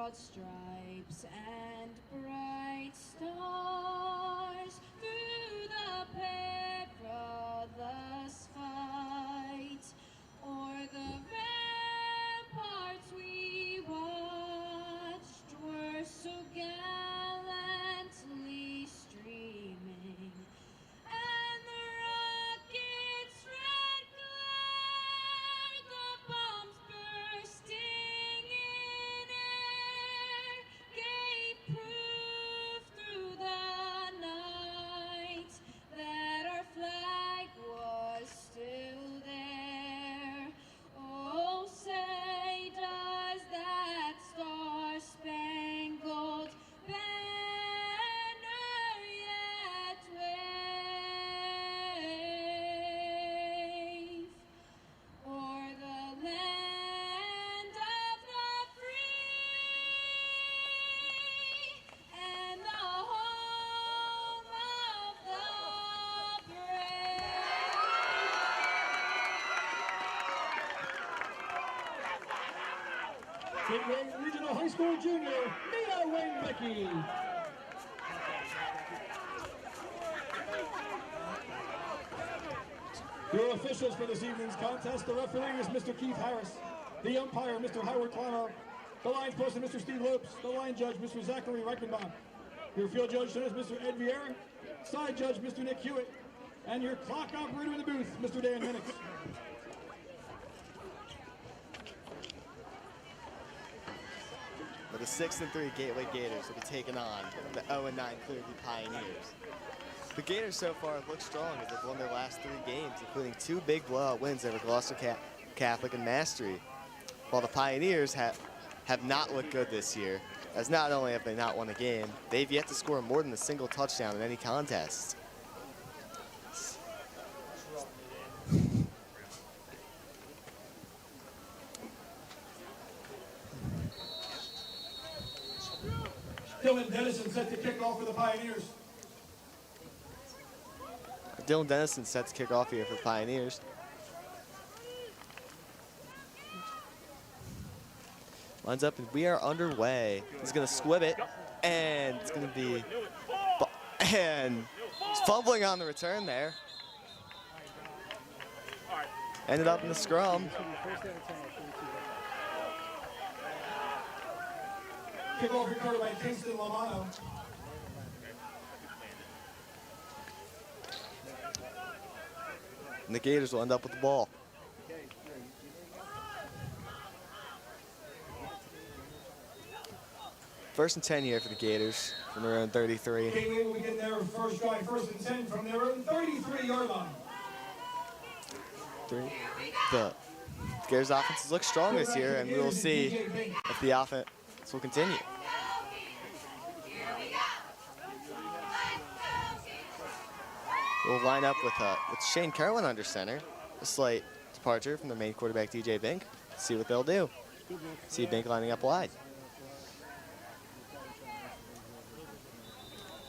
broad stripes and bright stars through the perilous fight, o'er the ramparts we watched were so gallantly streaming, and the rockets' red glare, the bombs bursting in air, gave proof through the night that our flag was still there. Oh, say does that star-spangled banner yet wave o'er the land of the free and the home of the brave? Gateway Regional High School Junior, Mia Wayne-Becky. Your officials for this evening's contest, the referee is Mr. Keith Harris, the umpire, Mr. Howard Clammer, the lines person, Mr. Steve Lopes, the line judge, Mr. Zachary Reichenbach, your field judge tonight is Mr. Ed Vieira, side judge, Mr. Nick Hewitt, and your clock operator in the booth, Mr. Dan Minix. But the 6-3 Gateway Gators will be taking on the 0-9 Clearview Pioneers. The Gators so far look strong as they've won their last 3 games, including 2 big blowout wins over Gloucester Catholic and Mastery, while the Pioneers have not looked good this year, as not only have they not won a game, they've yet to score more than a single touchdown in any contest. Dylan Dennison set to kick off for the Pioneers. Dylan Dennison set to kick off here for the Pioneers. Lines up and we are underway. He's gonna squib it, and it's gonna be, and he's fumbling on the return there. Ended up in the scrum. Kickoff recorded by Kingston Lamano. And the Gators will end up with the ball. First and 10 here for the Gators from their own 33. Gateway will begin their first drive, first and 10 from their own 33-yard line. The Gators offenses look strong this year, and we will see if the offense will continue. We'll line up with Shane Kerwin under center. A slight departure from the main quarterback, DJ Bink. See what they'll do. See Bink lining up wide.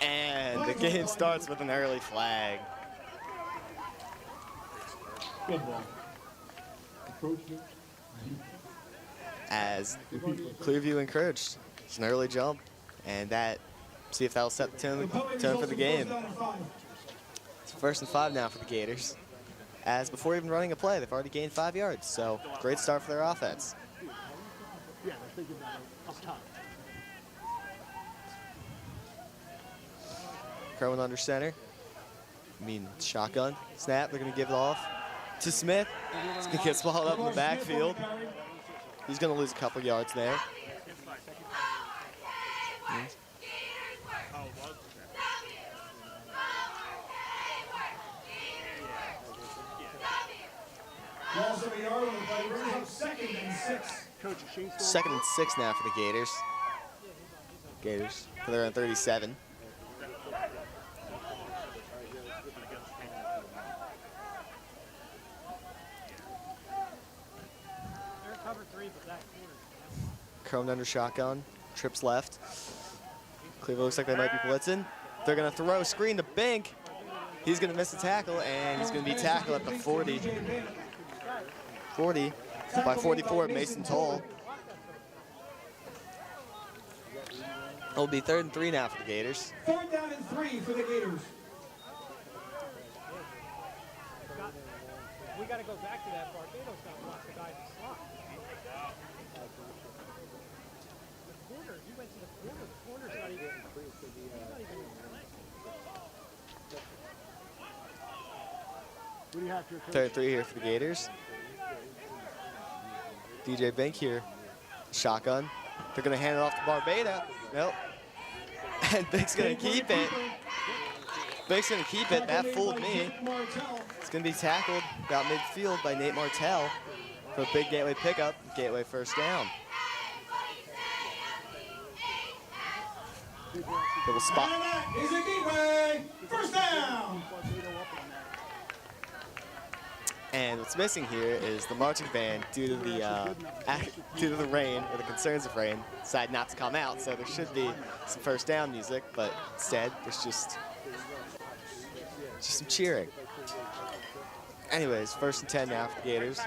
And the game starts with an early flag. Good ball. As Clearview encouraged. It's an early jump, and see if that'll set the tone for the game. It's first and 5 now for the Gators. As before even running a play, they've already gained 5 yards, so great start for their offense. Kerwin under center. Shotgun. Snap, they're gonna give it off to Smith. It's gonna get swallowed up in the backfield. He's gonna lose a couple yards there. Second and 6 now for the Gators. Gators for their own 37. Kerwin under shotgun, trips left. Cleveland looks like they might be blitzing. They're gonna throw a screen to Bink. He's gonna miss the tackle, and he's gonna be tackled at the 40. 40 by 44, Mason Toll. It'll be 3rd and 3 now for the Gators. 3rd down and 3 for the Gators. We got to go back to that. Barbados got to block the guy in the slot. The corner, he went to the corner. The corner's not even. What do you have to 3rd and 3 here for the Gators. DJ Bink here. Shotgun. They're going to hand it off to Barbada. Nope. And Bink's going to keep it. Bink's going to keep it. That fooled me. It's going to be tackled about midfield by Nate Martell for a big Gateway pickup. Gateway first down. Little spot. And that is a Gateway first down. And what's missing here is the marching band due to the rain, or the concerns of rain, decided not to come out. So there should be some first down music, but instead there's just some cheering. Anyways, 1st and 10 now for the Gators.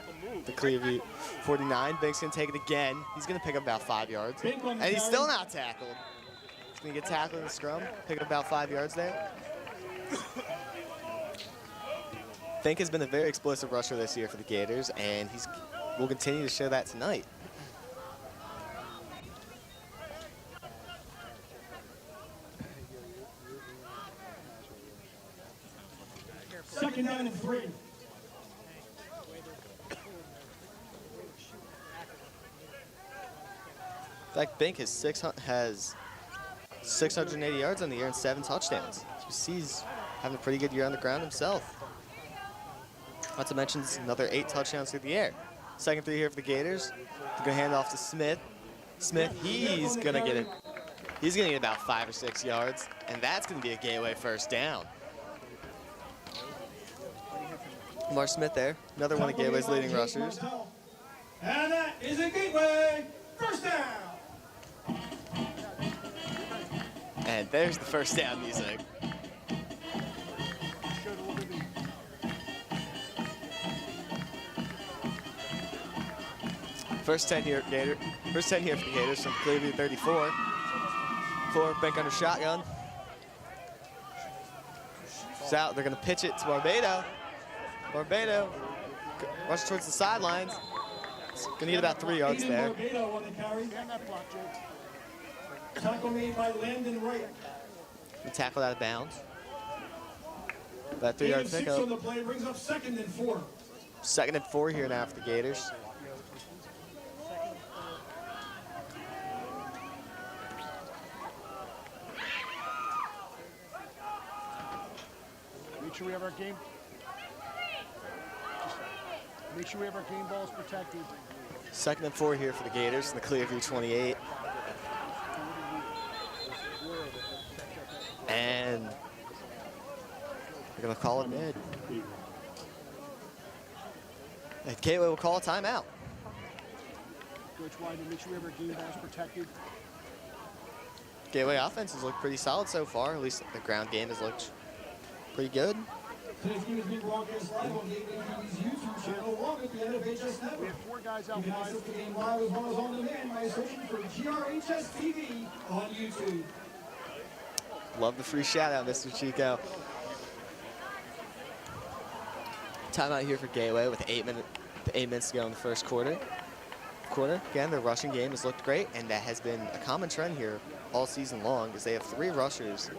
The Clearview 49. Bink's gonna take it again. He's gonna pick up about 5 yards, and he's still not tackled. He's gonna get tackled in the scrum, pick up about 5 yards there. Fink has been a very explosive rusher this year for the Gators, and will continue to show that tonight. Second down and 3. In fact, Bink has 680 yards on the year and 7 touchdowns. So he's having a pretty good year on the ground himself. Not to mention another 8 touchdowns through the air. 2nd and 3 here for the Gators. They're gonna hand off to Smith. Smith, he's gonna get about 5 or 6 yards, and that's gonna be a Gateway first down. Lamar Smith there, another one of Gateway's leading rushers. And that is a Gateway first down. And there's the first down music. First 10 here for the Gators from Clearview 34. 4, Bink under shotgun. It's out. They're going to pitch it to Barbado. Barbado rush towards the sidelines. It's going to get about 3 yards there. Barbado on the carry. Tackle made by Landon Wright. And tackled out of bounds. That 3 yard 6 pickup. on the play brings up 2nd and 4. 2nd and 4 here now for the Gators. Make sure we have our game. Make sure we have our game balls protected. 2nd and 4 here for the Gators in the Clearview 28. And they're going to call it mid. And Gateway will call a timeout. Coach Wyden, make sure we have our game balls protected. Gateway offense has looked pretty solid so far. At least the ground game has looked pretty good. Today's game is being broadcast live on Gateway TV's YouTube channel, along with the NFHS Network. We have 4 guys You out can access wide. the game live as well as on demand by searching for GRHS TV on YouTube. Love the free shout out, Mr. Chico. Timeout here for Gateway with 8 minutes to go in the first quarter. Again, their rushing game has looked great, and that has been a common trend here all season long, as they have 3 rushers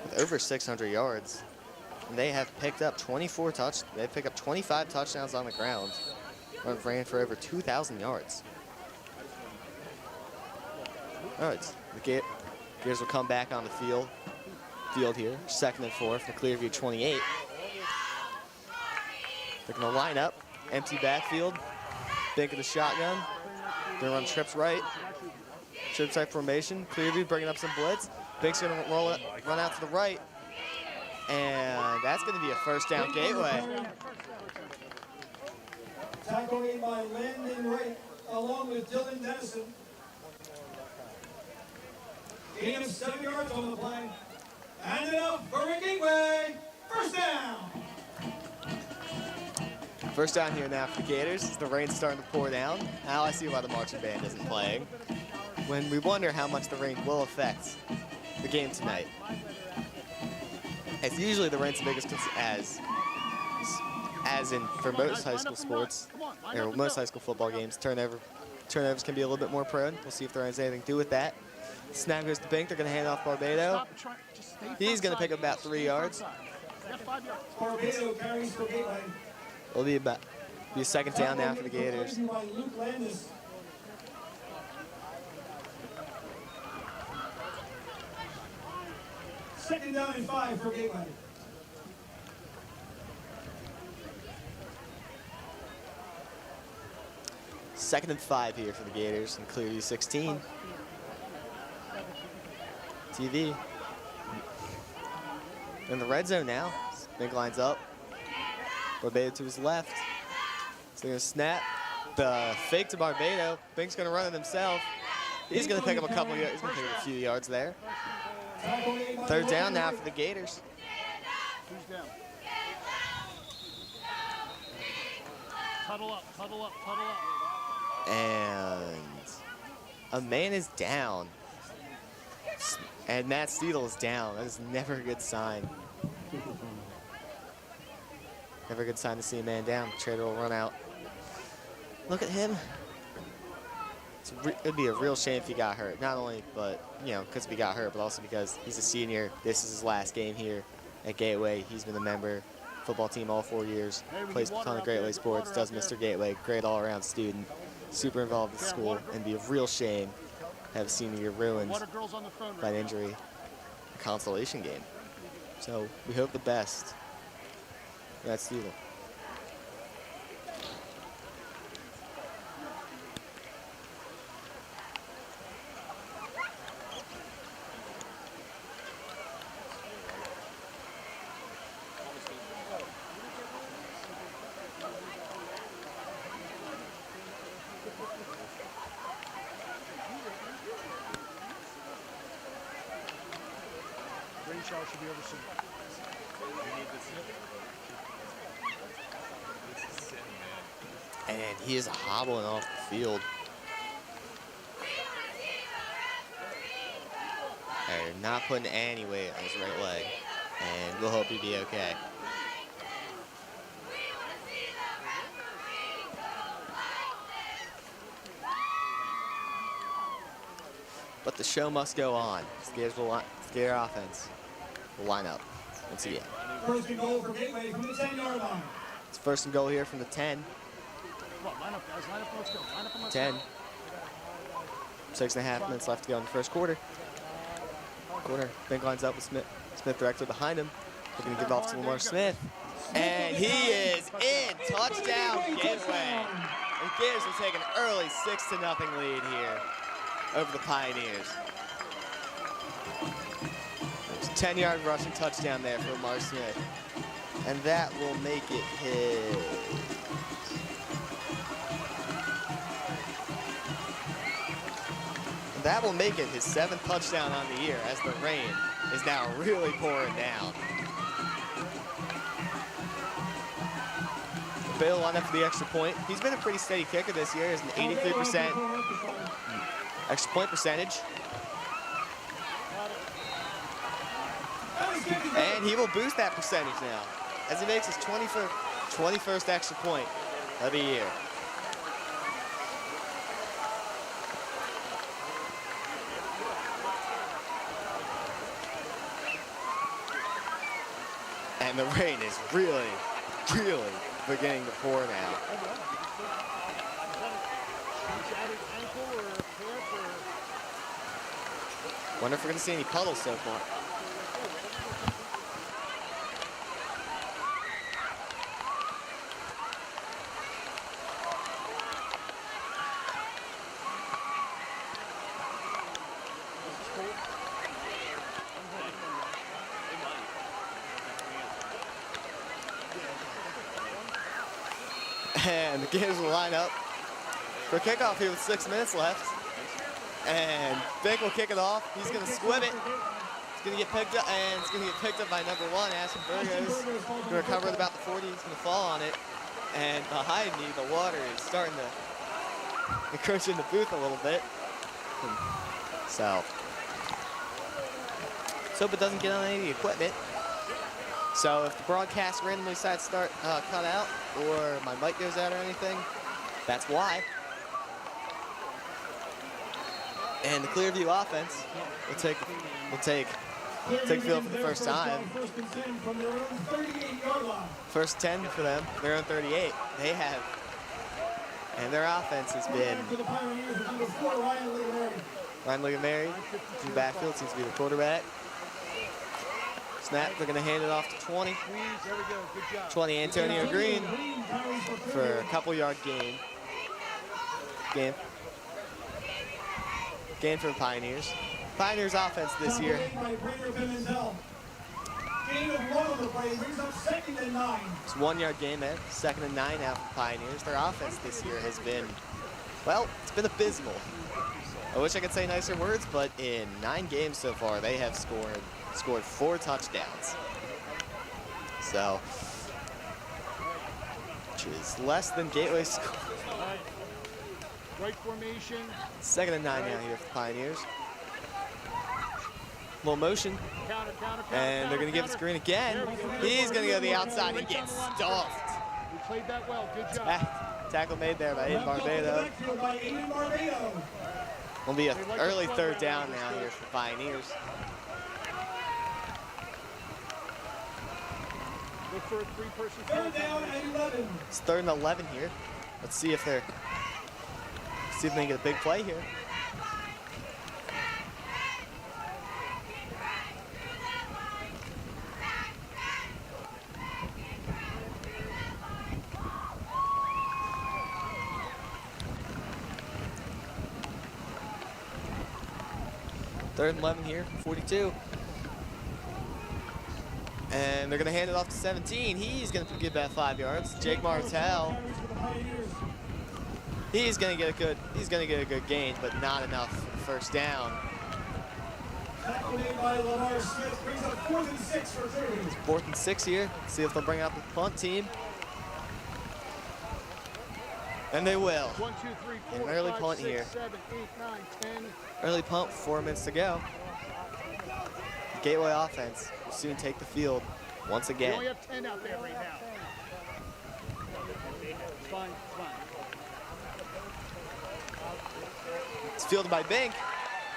with over 600 yards. And they have picked up 25 touchdowns on the ground. They've ran for over 2,000 yards. All right, the Gators will come back on the field here. 2nd and 4 for Clearview 28. They're going to line up, empty backfield, Bink of the shotgun. They're going to run trips right formation. Clearview bringing up some blitz. Bink's going to run out to the right. And that's going to be a first down Gateway. Tackle made by Landon Wright, along with Dylan Dennison. Gain of 7 yards on the play. And enough for a Gateway. First down. First down here now for the Gators. The rain's starting to pour down. Now I see why the marching band isn't playing. when we wonder how much the rain will affect the game tonight. As usually the rain's the biggest as in for most high school sports, or most high school football games, turnovers can be a little bit more prone. We'll see if there is anything to do with that. Snap goes to Bink. They're going to hand off Barbado. He's going to pick up about 3 yards. Barbado carries for Gateway. It'll be a second down now for the Gators. Second down and 5 for Gateway. Second and 5 here for the Gators in Clearview 16. TV. In the red zone now. Bink lines up. Barbado to his left. So they're going to snap. The fake to Barbado. Bink's going to run it himself. He's going to pick up a couple yards. He's going to pick up a few yards there. Third down now for the Gators. Who's down? Huddle up, huddle up, huddle up. And a man is down. And Matt Steedle is down. That is never a good sign. Never a good sign to see a man down. The trader will run out. Look at him. It'd be a real shame if he got hurt. Not only, but, you know, because he got hurt, but also because he's a senior. This is his last game here at Gateway. He's been a member, football team all 4 years. Plays a ton of Gateway sports, does Mr. Gateway. Great all-around student. Super involved with the school. And it'd be a real shame to have a senior year ruined by an injury. A consolation game. So we hope the best. That's Steedle. Shower should be over soon. And he is hobbling off the field. They're not putting any weight on his right leg. And we'll hope he'll be okay. But the show must go on. Gator offense will line up once again. First and goal for Gateway from the 10-yard line. It's first and goal here from the 10. Come on, line up, guys. Line up, let's go. Line up and let's 10. go. 6.5 minutes left to go in the first quarter. Bink lines up with Smith. Smith directly behind him. They're going to give off to Lamar Smith. And he is in. Touchdown, Gateway. And Gators will take an early 6-0 lead here over the Pioneers. 10-yard rushing touchdown there for Lamar Smith. And that will make it his. That will make it his 7th touchdown on the year as the rain is now really pouring down. Bill line up for the extra point. He's been a pretty steady kicker this year. He has an 83% extra point percentage. And he will boost that percentage now as he makes his 21st extra point of the year. And the rain is really, really beginning to pour now. Wonder if we're going to see any puddles so far. And the Gators will line up for a kickoff here with 6 minutes left. And Bink will kick it off. He's going to squib it. It's going to get picked up, and it's going to get picked up by number 1, Ashton Burgos. Going to recover at about the 40. He's going to fall on it. And behind me, the water is starting to encroach in the booth a little bit. And so let's hope it doesn't get on any of the equipment. So if the broadcast randomly decides to start cut out, or my mic goes out or anything, that's why. And the Clearview offense will take field for the first time. First and 10 from their own 38-yard line. First 10 for them, their own 38. They have, and their offense has been. For the Pioneers, is number 4, Ryan Legamary. Ryan Legamary in the backfield seems to be the quarterback. Snap, they're going to hand it off to 20. 20, Antonio Green for a couple-yard gain. Gain for the Pioneers. Pioneers offense this year. Gain of 1 on the play, brings up 2nd and 9. It's 1-yard gain there, 2nd and 9 now for the Pioneers. Their offense this year has been, well, it's been abysmal. I wish I could say nicer words, but in 9 games so far, they have scored 4 touchdowns. So, which is less than Gateway's score. Right formation. 2nd and 9 now here for the Pioneers. Little motion. And they're going to give the screen again. He's going to go to the outside and get stuffed. We played that well. Good job. Tackle made there by Aiden Barbado. Will be an early 3rd down now here for Pioneers. Look for a 3-person. 3rd down and 11. It's 3rd and 11 here. Let's see if they can get a big play here. Third and 11 here, 42. And they're going to hand it off to 17. He's going to get about 5 yards. Jake Martell. He's going to get a good gain, but not enough for first down. Tackle made by Lamar Smith, brings up 4th and 6 for Clearview. 4th and 6 here. See if they'll bring out the punt team. And they will. 1, 2, 3, 4, An early 5, punt 6, here. 7, 8, 9, 10. Early punt, 4 minutes to go. Gateway offense will soon take the field once We again. only have 10 out there right now. It's fine, it's fine. It's fielded by Bink.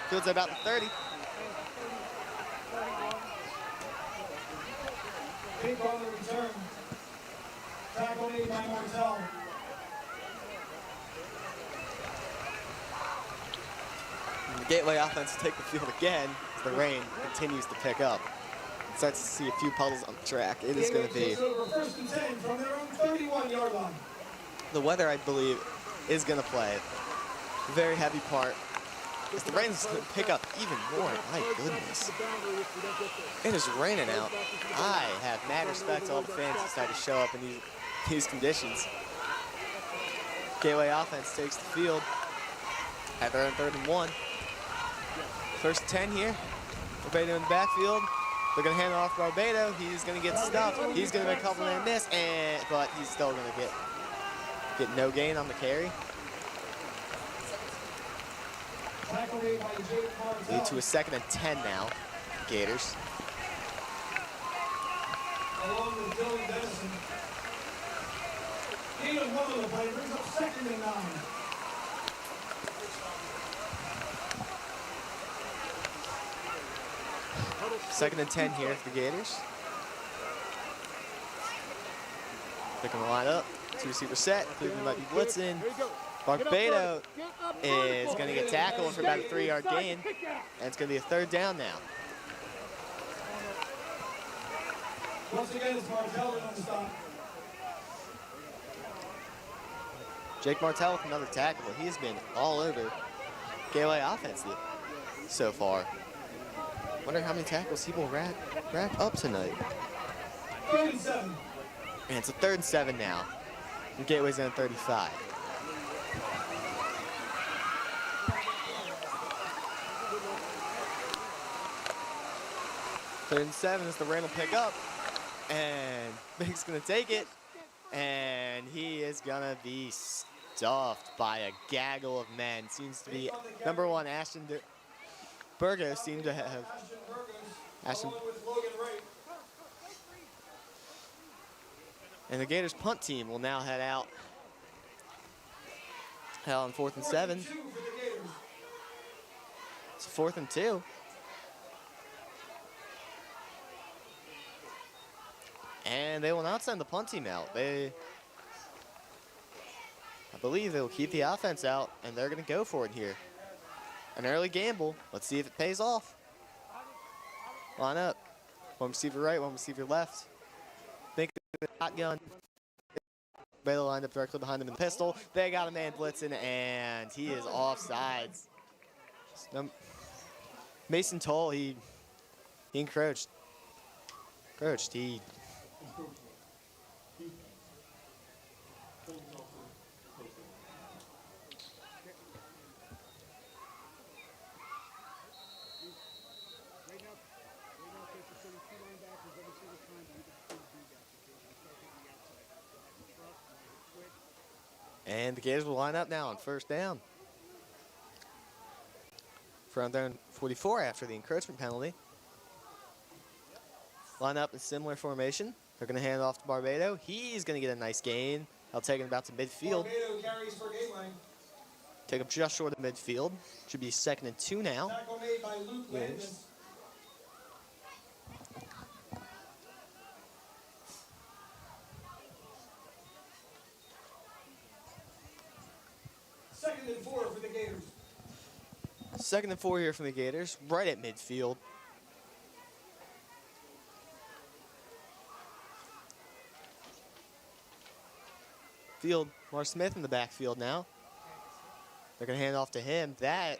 Fields at about the 30. Big on the return. Tackle made by Martell. And the Gateway offense will take the field again as the rain continues to pick up. Starts to see a few puddles on the track. It is going to be. Over 1st and 10 from their own 31-yard line. The weather, I believe, is going to play a very heavy part. As the rain is going to pick up even more. My goodness. It is raining out. I have mad respect to all the fans who decide to show up in these conditions. Gateway offense takes the field at their own 3rd and 1. 1st and 10 here. Barbado in the backfield. They're going to hand it off to Barbado. He's going to get stuffed. He's going to make a couple and miss, but he's still going to get no gain on the carry. Lead to a 2nd and 10 now. Gators. Along with Dylan Dennison. Gain of 1 on the play, brings up 2nd and 9. Second and 10 here for the Gators. They're going to line up. 2 receiver set. Clearview might be blitzing. Barbado is going to get tackled for about a 3-yard gain. And it's going to be a 3rd down now. Once again, it's Martell on the stop. Jake Martell with another tackle. He has been all over Gateway offense so far. Wonder how many tackles he will rack up tonight. 3rd and 7. And it's a 3rd and 7 now. And Gateway's on 35. Third and 7 as the rain will pick up. And Bink's gonna take it. And he is gonna be stuffed by a gaggle of men. Seems to be number 1, Ashton Burgos seemed to have. Ashton. And the Gators punt team will now head out. Head on 4th and 7. It's 4th and 2. And they will not send the punt team out. I believe they will keep the offense out, and they're going to go for it here. An early gamble. Let's see if it pays off. Line up. One receiver right, one receiver left. Think of the shotgun. Baylor lined up directly behind him in the pistol. They got a man blitzing, and he is offsides. Mason Toll, he encroached. He And the Gators will line up now on 1st down. From down 44 after the encroachment penalty. Line up in similar formation. They're going to hand it off to Barbado. He's going to get a nice gain. I'll take him about to midfield. Barbado carries for Gateway. Take him just short of midfield. Should be 2nd and 2 now. Tackle made by Luke Landon. Second and 4 for the Gators. 2nd and 4 here from the Gators, right at midfield. Lamar Smith in the backfield now. They're going to hand off to him. That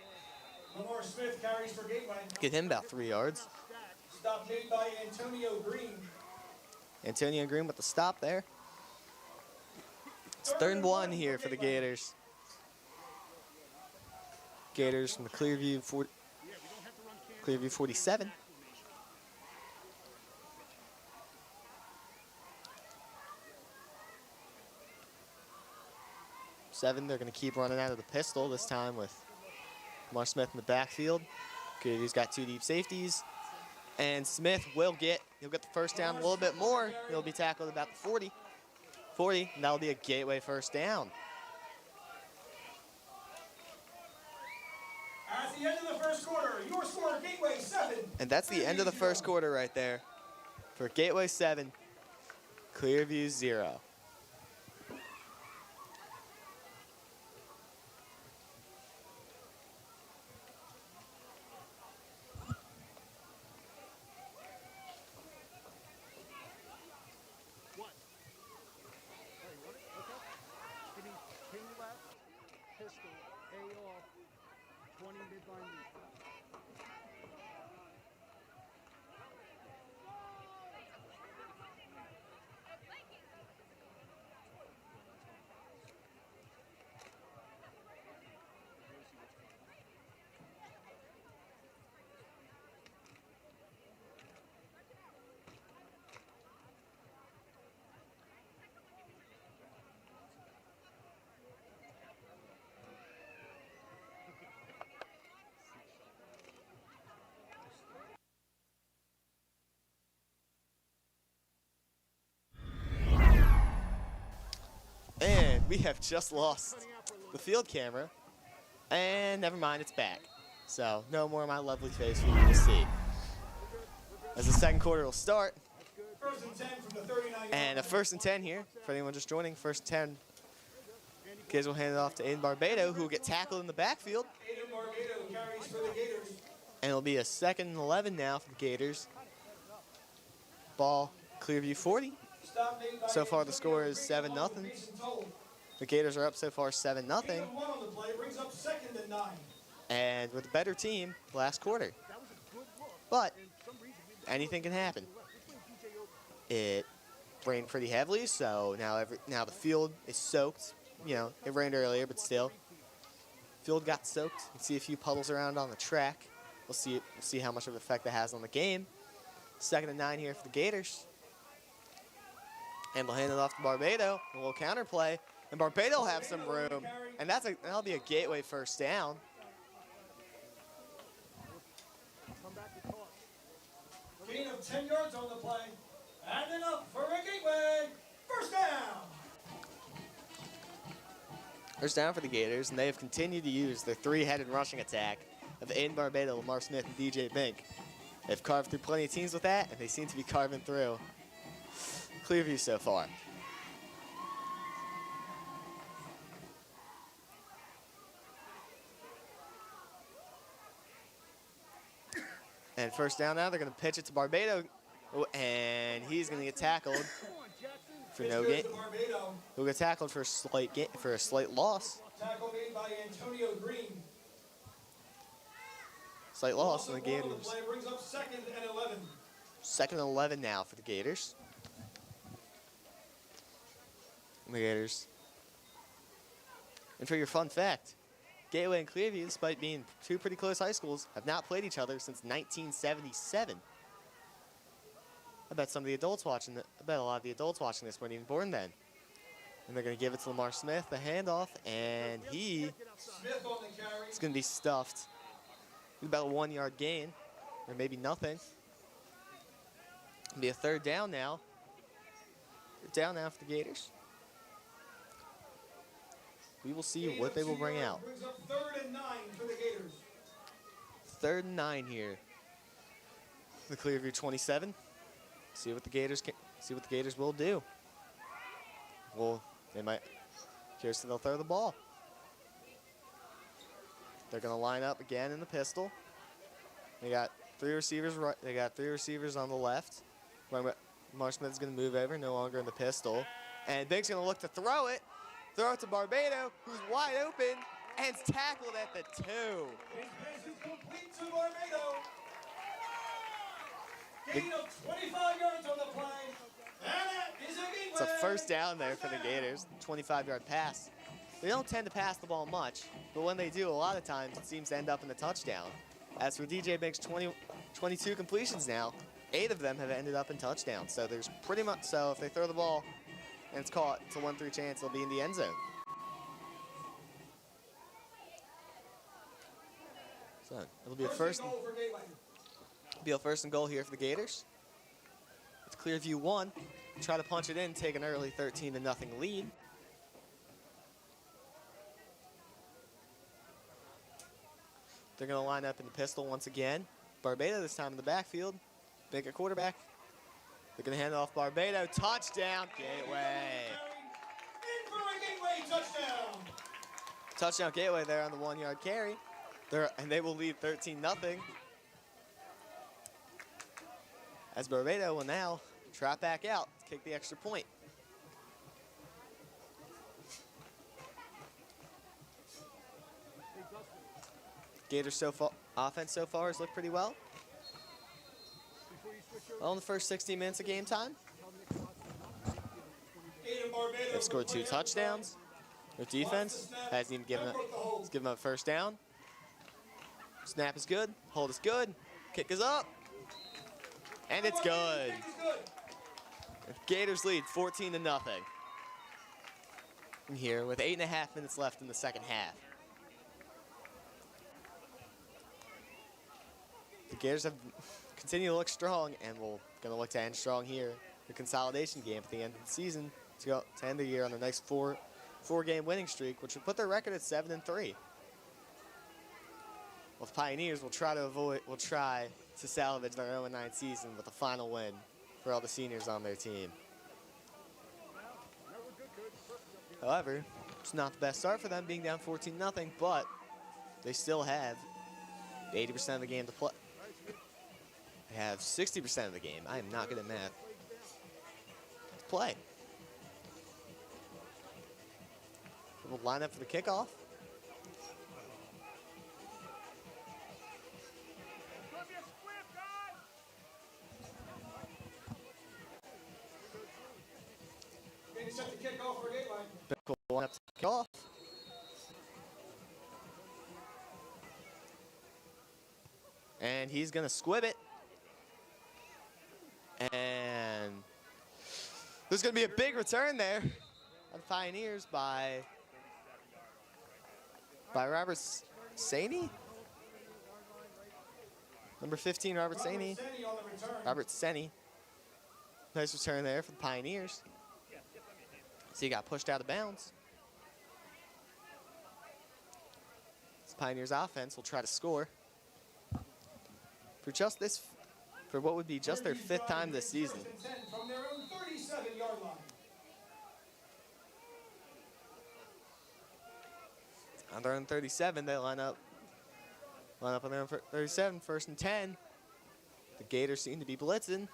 Lamar Smith carries for Gateway. get him about 3 yards. Stop made by Antonio Green. Antonio Green with the stop there. It's 3rd and 1 here for the Gators. Gators from the Clearview 47. They're going to keep running out of the pistol, this time with Lamar Smith in the backfield. Clearview's got 2 deep safeties. And Smith he'll get the 1st down a little bit more. He'll be tackled about the 40. And that'll be a Gateway 1st down. At the end of the 1st quarter, your score, Gateway 7. And that's the end of the 1st quarter right there. For Gateway 7, Clearview 0. And we have just lost the field camera. And never mind, it's back. So no more of my lovely face for you to see. As the 2nd quarter will start. 1st and 10 from the 39. And a 1st and 10 here for anyone just joining. 1st and 10. Kids will hand it off to Aiden Barbado, who will get tackled in the backfield. Aiden Barbado carries for the Gators. And it'll be a 2nd and 11 now for the Gators. Ball Clearview 40. So far the score is 7-0. The Gators are up so far 7-0. And with a better team last quarter. But anything can happen. It rained pretty heavily, so now the field is soaked. You know, it rained earlier, but still. Field got soaked. You can see a few puddles around on the track. We'll see how much of an effect that has on the game. 2nd and 9 here for the Gators. And they'll hand it off to Barbado. A little counter play. And Barbado will have some room, and that'll be a gateway first down. Come back to toss. Gain of 10 yards on the play. And enough for a gateway. First down. First down for the Gators, and they have continued to use their three-headed rushing attack of Aiden Barbado, Lamar Smith, and DJ Bink. They've carved through plenty of teams with that, and they seem to be carving through Clearview so far. And first down now, they're going to pitch it to Barbado, and he's going to get tackled for no gain. He'll get tackled for a slight loss. Tackle made by Antonio Green. Slight loss, and the Play Gators. brings up 2nd and 11. 2nd and 11 now for the Gators. And the Gators. And for your fun fact, Gateway and Clearview, despite being two pretty close high schools, have not played each other since 1977. I bet some of the adults watching I bet a lot of the adults watching this weren't even born then. And they're going to give it to Lamar Smith, the handoff, and he Smith on the carry. is going to be stuffed. About a 1-yard gain, or maybe nothing. It'll be a third down now. Third down now for the Gators. We will see what they will bring out. Brings up 3rd and 9 for the Gators. 3rd and 9 here. The Clearview 27. See what the Gators will do. Well, they might. Curious if they'll throw the ball. They're going to line up again in the pistol. They got three receivers right. They got three receivers on the left. Lamar Smith's going to move over, no longer in the pistol. And Bink's going to look to throw it. Throw it to Barbado, who's wide open, and it's tackled at the 2. His pass is complete to Barbado. Gain of 25 yards on the play. And that is a gateway. It's a first down there for the Gators. 25-yard pass. They don't tend to pass the ball much, but when they do, a lot of times it seems to end up in a touchdown. As for DJ Bink's 22 completions now, 8 of them have ended up in touchdowns. So there's pretty much, so if they throw the ball and it's caught, it's a 1-3 chance they'll be in the end zone. So it'll be a first and goal here for the Gators. It's Clearview 1. Try to punch it in, take an early 13-0 lead. They're going to line up in the pistol once again. Barbado this time in the backfield. Bink at quarterback. They're going to hand it off Barbado. Touchdown, Gateway. In for a gateway touchdown. Touchdown Gateway there on the 1-yard carry. And they will lead 13-0. As Barbado will now trap back out to kick the extra point. Gators offense so far has looked pretty well. Well, in the first 16 minutes of game time, they've scored 2 touchdowns. Their defense hasn't even given up a first down. Snap is good. Hold is good. Kick is up. And it's good. Gators lead 14-0. And here with 8.5 minutes left in the second half. The Gators have continued to look strong and will going to look to end strong here. The consolidation game at the end of the season to end the year on a nice four-game winning streak, which would put their record at 7-3. Well, the Pioneers will try to salvage their 0-9 season with a final win for all the seniors on their team. However, it's not the best start for them, being down 14-0, but they still have 80% of the game to play. They have 60% of the game. I am not good at math. To play. We'll line up for the kickoff. Set the kickoff for gateway. Bickle will line up to kick off. And he's going to squib it. And there's going to be a big return there. of the Pioneers by Robert Saney. Number 15, Robert Saney. On the return. Robert Senny. Nice return there for the Pioneers. So he got pushed out of bounds. This Pioneers offense will try to score for what would be just their 5th time this season. First and 10 from their own 37-yard line. On their own 37, they line up on their own 37, 1st and 10. The Gators seem to be blitzing.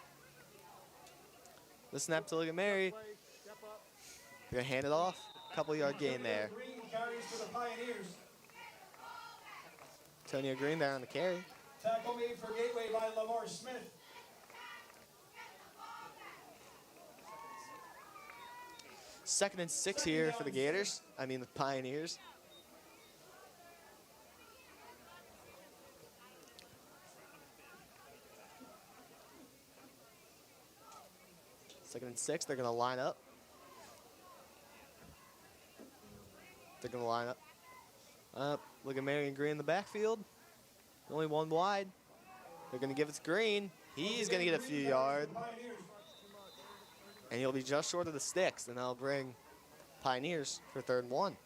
The snap to Mary. They're gonna hand it off. Couple-yard gain there. Green carries for the Pioneers. Antonio Green there on the carry. Tackle made for Gateway by Lamar Smith. Second and 6 here for the Gators. I mean the Pioneers. Second and 6, they're gonna line up. They're gonna line up. Look at Marion Green in the backfield. Only one wide. They're gonna give it to Green. He's gonna get a few yards. And he'll be just short of the sticks, and that'll bring Pioneers for 3rd and 1.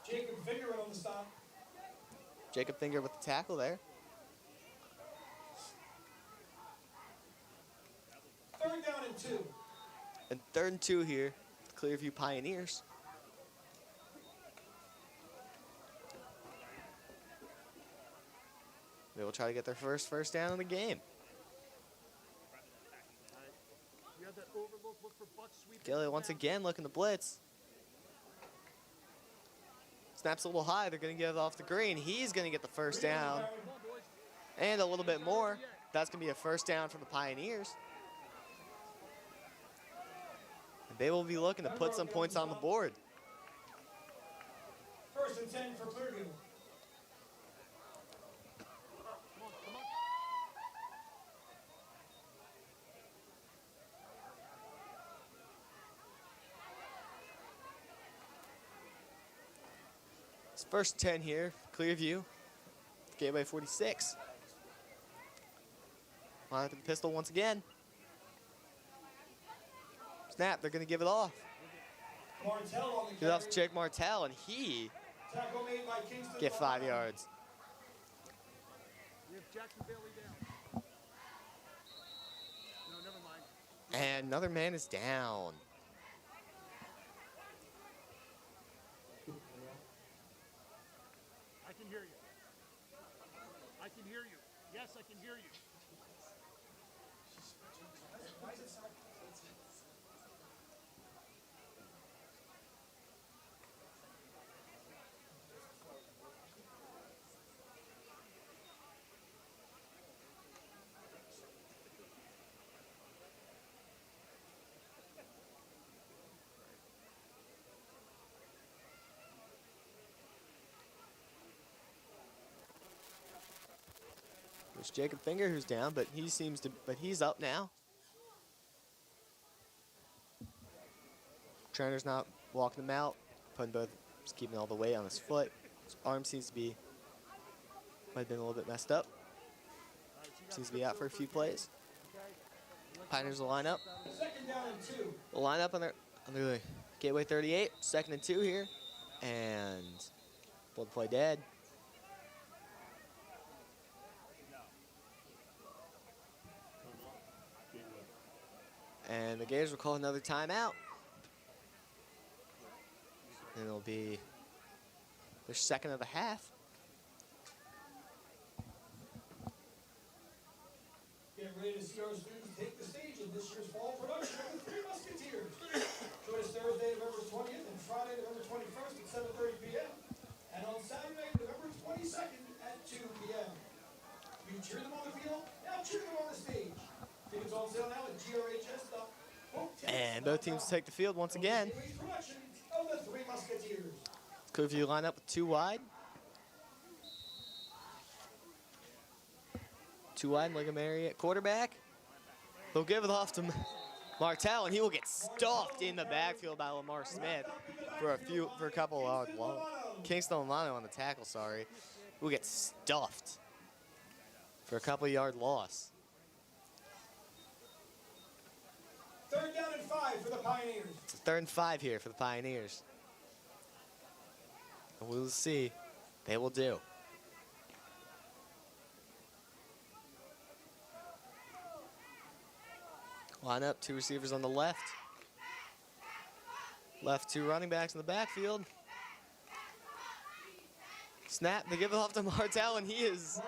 Jacob Finger on the stop. Jacob Finger with the tackle there. 3rd down and 2. And 3rd and 2 here, Clearview Pioneers. They will try to get their first down in the game. Gilly once again looking to blitz. Snaps a little high. They're going to give it off to Green. He's going to get the first down. And a little bit more. That's going to be a first down for the Pioneers. And they will be looking to put some points on the board. 1st and 10 for Clearview. It's 1st 10 here, Clearview. Gateway 46. Line up the pistol once again. Snap, they're going to give it off. Martell on the Give it off to Jake Martell, and he tackle made by Kingston. get 5 yards. We have Jackson Bailey down. No, never mind. And another man is down. I can hear you. I can hear you. Yes, I can hear you. There's Jacob Finger who's down, but he's up now. Trainer's not walking him out, just keeping all the weight on his foot. His arm seems to be, might have been a little bit messed up. Seems to be out for a few plays. Pioneers will line up. 2nd down and 2. They'll line up on their Gateway 38, 2nd and 2 here. And pull the play dead. And the Gators will call another timeout. And it'll be their 2nd of the half. Get ready to see our students take the stage in this year's fall production of the Three Musketeers. Join us Thursday, November 20th and Friday, November 21st at 7:30 p.m. And on Saturday, November 22nd at 2 p.m. You cheer them on the field, now cheer them on the stage. Tickets on sale now at grhs.hope. And both teams take the field once again. Production of the Three Musketeers. Clearview line up with 2 wide. 2 wide, Montgomery at quarterback. They'll give it off to Martell, and he will get stuffed in the backfield by Lamar Smith for a couple of Kingston Milano on the tackle, sorry. Will get stuffed for a couple yard loss. 3rd down and 5 for the Pioneers. It's 3rd and 5 here for the Pioneers. And we'll see. They will do. Line up, 2 receivers on the left. Left 2 running backs in the backfield. Snap, they give it off to Martell, and he is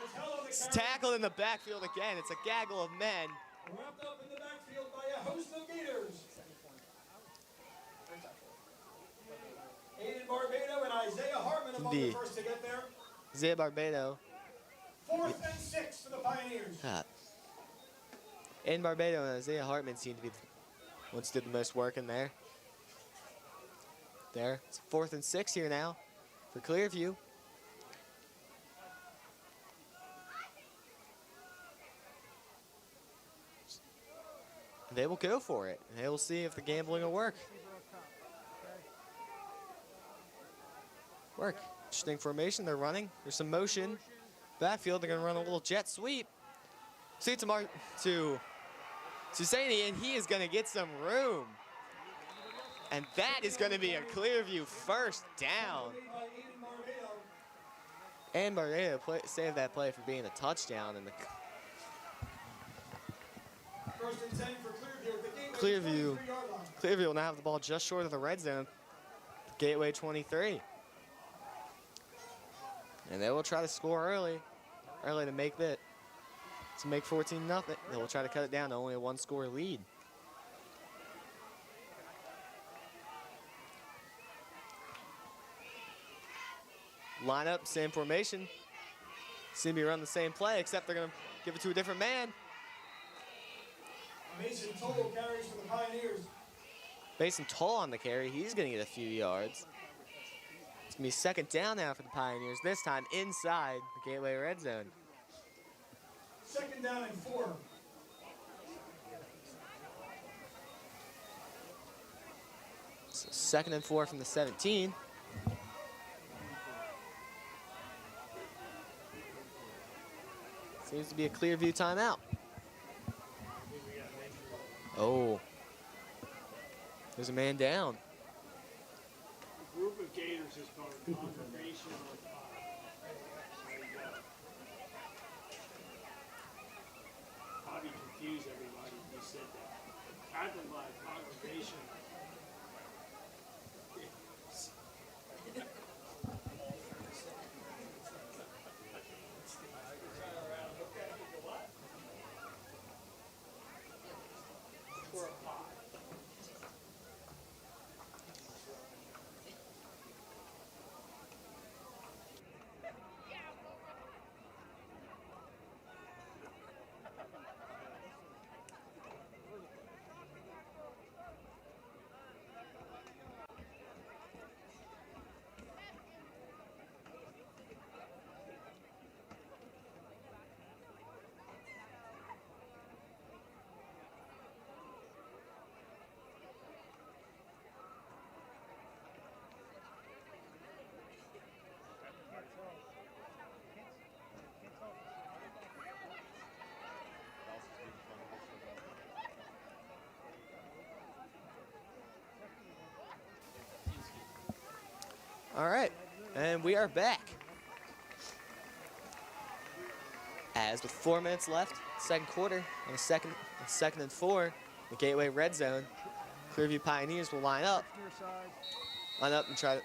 tackled in the backfield again. It's a gaggle of men. Wrapped up in the backfield by a host of Gators. Aiden Barbado and Isaiah Hartman among the first to get there. Isaiah Barbado. 4th and 6 for the Pioneers. Aiden Barbado and Isaiah Hartman seem to be the ones who did the most work in there. It's 4th and 6 here now for Clearview. They will go for it. They will see if the gambling will work. Interesting formation. They're running. There's some motion. Backfield. They're going to run a little jet sweep. See to Sadie, and he is going to get some room. And that is going to be a Clearview 1st down. And Barbado saved that play for being a touchdown. And 1st and 10 for Clearview. Clearview will now have the ball just short of the red zone. Gateway 23. And they will try to score early to make 14-0. They will try to cut it down to only a 1-score lead. Line up, same formation. Seem to be running the same play, except they're going to give it to a different man. Mason Toll carries for the Pioneers. Mason Toll on the carry. He's going to get a few yards. It's going to be 2nd down now for the Pioneers, this time inside the Gateway red zone. 2nd down and 4. So 2nd and 4 from the 17. Seems to be a Clearview timeout. Oh. There's a man down. A group of Gators is called a congregation of 5. There you go. Probably confuse everybody if you said that. Acting by a congregation. All right, and we are back. As with 4 minutes left, 2nd quarter, and a second and 4, the Gateway red zone, Clearview Pioneers will line up and try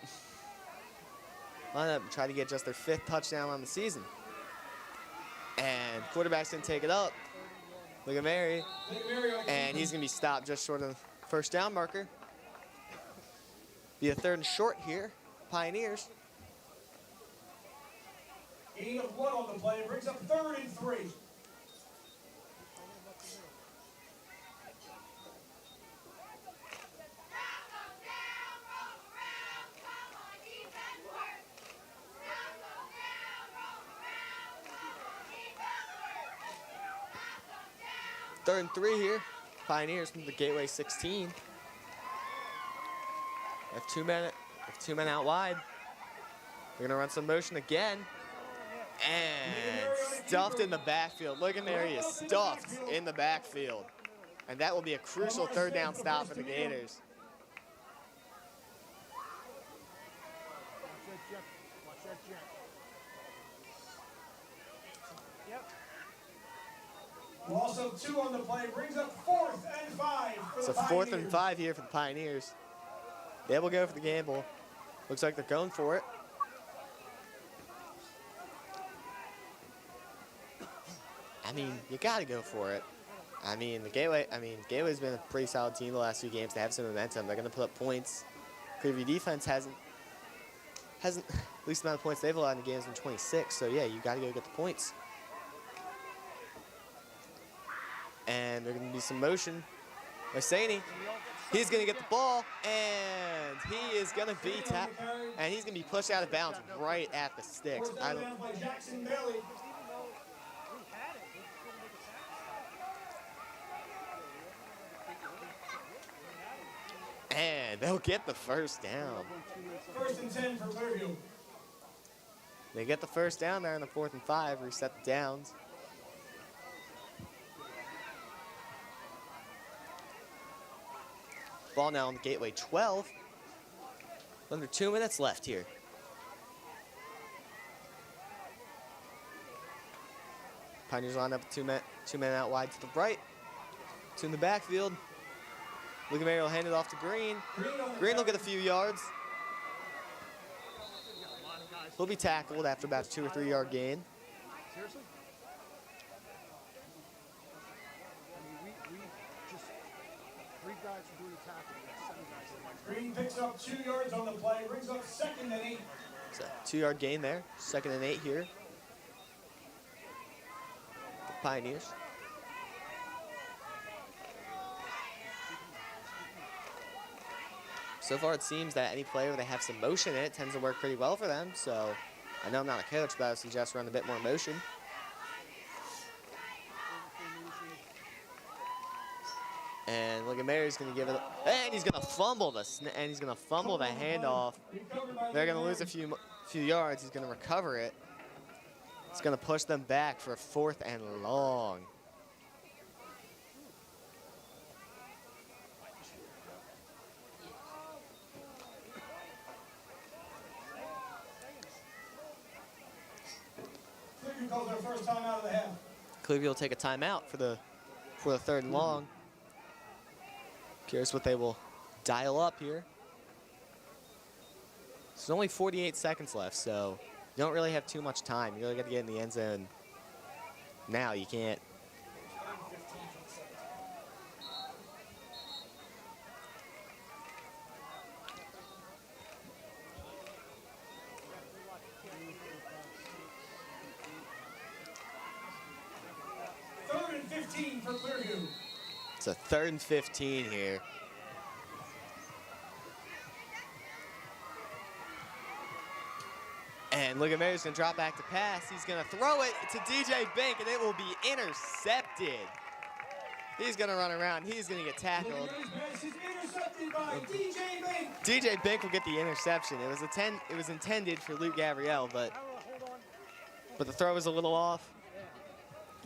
to get just their 5th touchdown on the season. And quarterback's gonna take it up. Look at Mary, and he's gonna be stopped just short of the 1st down marker. Be a 3rd and short here. Pioneers. Gain of 1 on the play brings up 3rd and 3. Third and 3 here Pioneers from the Gateway 16. They have two men out wide. They're gonna run some motion again. And stuffed in the backfield. Look at there, he is stuffed in the backfield. And that will be a crucial third down stop for the Gators. Watch that jet. Yep. Loss of 2 on the play brings up 4th and 5 for So the 4th and Pioneers. 5 here for the Pioneers. They will go for the gamble. Looks like they're going for it. I mean, you gotta go for it. I mean, Gateway's been a pretty solid team the last few games. They have some momentum. They're gonna put up points. Clearview defense hasn't at least the amount of points they've allowed in the games in 26. So yeah, you gotta go get the points. And there's gonna be some motion. Hosseini, he's gonna get the ball, and he is gonna be tapped, and he's gonna be pushed out of bounds right at the sticks. Forced out of bounds by Jackson Bailey. And they'll get the first down. 1st and 10 for Clearview. They get the first down there in the 4th and 5, reset the downs. Ball now on the Gateway 12. Under 2 minutes left here. Pioneers line up with two men out wide to the right. 2 in the backfield. Luke Mary will hand it off to Green. Green will get a few yards. He'll be tackled after about a 2 or 3 yard gain. Seriously? I mean, we just 3 guys from doing the tackle. We got 7 guys. Green picks up 2 yards on the play, brings up 2nd and 8. It's a 2 yard gain there. 2nd and 8 here. The Pioneers. So far, it seems that any play where they have some motion in it tends to work pretty well for them. So I know I'm not a coach, but I would suggest run a bit more motion. And look at Mary's going to give it, and he's going to fumble the handoff. They're going to lose a few yards. He's going to recover it. It's going to push them back for 4th and long. Clearview calls their first time out of the half. Clearview will take a timeout for the 3rd and long. Curious what they will dial up here. There's only 48 seconds left, so you don't really have too much time. You really got to get in the end zone now. You can't. Third and 15 for Clearview. It's a 3rd and 15 here. And look at Mary's going to drop back to pass. He's going to throw it to DJ Bink, and it will be intercepted. He's going to run around. He's going to get tackled. Pass is intercepted by DJ Bink. DJ Bink will get the interception. It was intended for Luke Gabrielle, but the throw was a little off.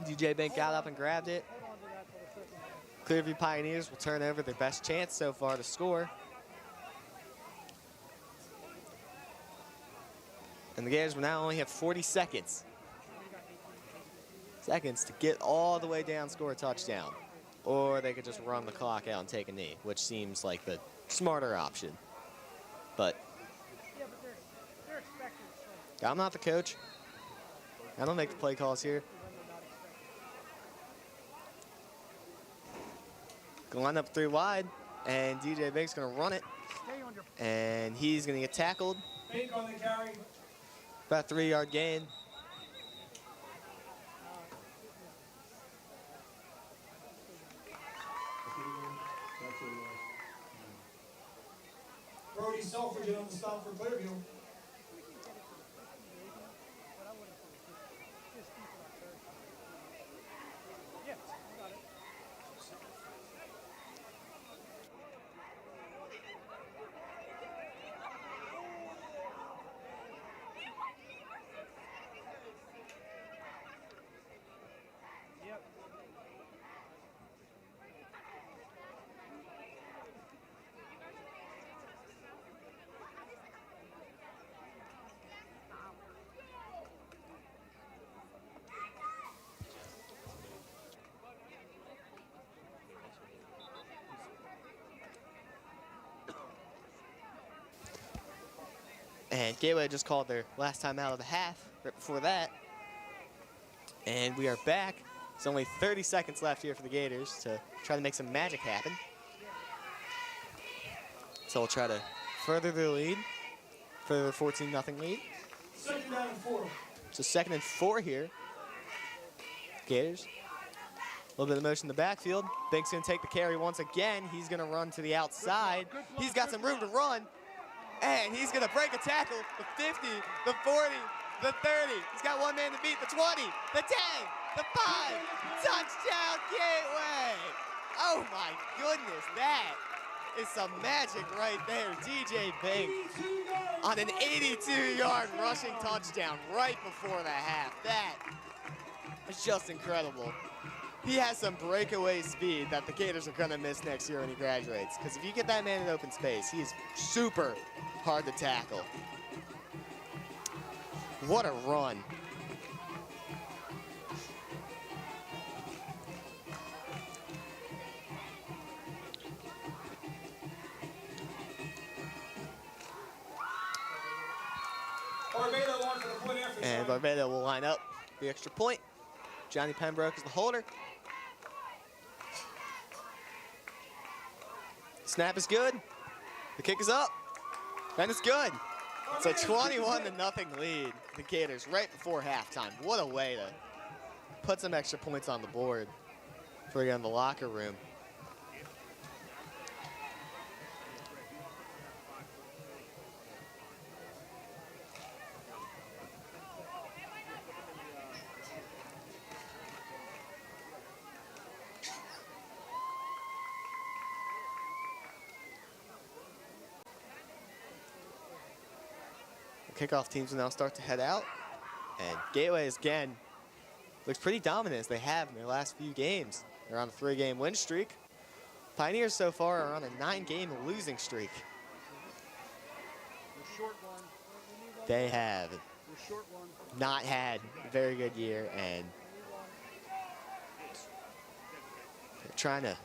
DJ Bink got up and grabbed it. Clearview Pioneers will turn over their best chance so far to score. And the Gators will now only have 40 seconds to get all the way down, score a touchdown. Or they could just run the clock out and take a knee, which seems like the smarter option. But I'm not the coach. I don't make the play calls here. Gonna line up 3 wide, and DJ Bink's gonna run it. And he's gonna get tackled. Bink on the carry. About a 3 yard gain. Brody Selfridge on the stop for Clearview. And Gateway just called their last time out of the half right before that. And we are back. There's only 30 seconds left here for the Gators to try to make some magic happen. So we'll try to further their lead, further their 14-0 lead. 2nd down and 4. So 2nd and 4 here. Gators. A little bit of motion in the backfield. Bink's gonna take the carry once again. He's gonna run to the outside. He's got some room to run. And he's gonna break a tackle. The 50, the 40, the 30. He's got one man to beat. The 20, the 10, the 5. Touchdown Gateway! Oh my goodness, that is some magic right there. DJ Bink on an 82-yard rushing touchdown right before the half. That is just incredible. He has some breakaway speed that the Gators are gonna miss next year when he graduates. Because if you get that man in open space, he's super hard to tackle. What a run. And Barbado will line up the extra point. Johnny Pembroke is the holder. Snap is good. The kick is up. And it's good. It's a 21-0 lead. The Gators right before halftime. What a way to put some extra points on the board before we get in the locker room. Kickoff teams will now start to head out. And Gateway, again, looks pretty dominant as they have in their last few games. They're on a 3-game win streak. Pioneers so far are on a 9-game losing streak. They have not had a very good year, and they're trying to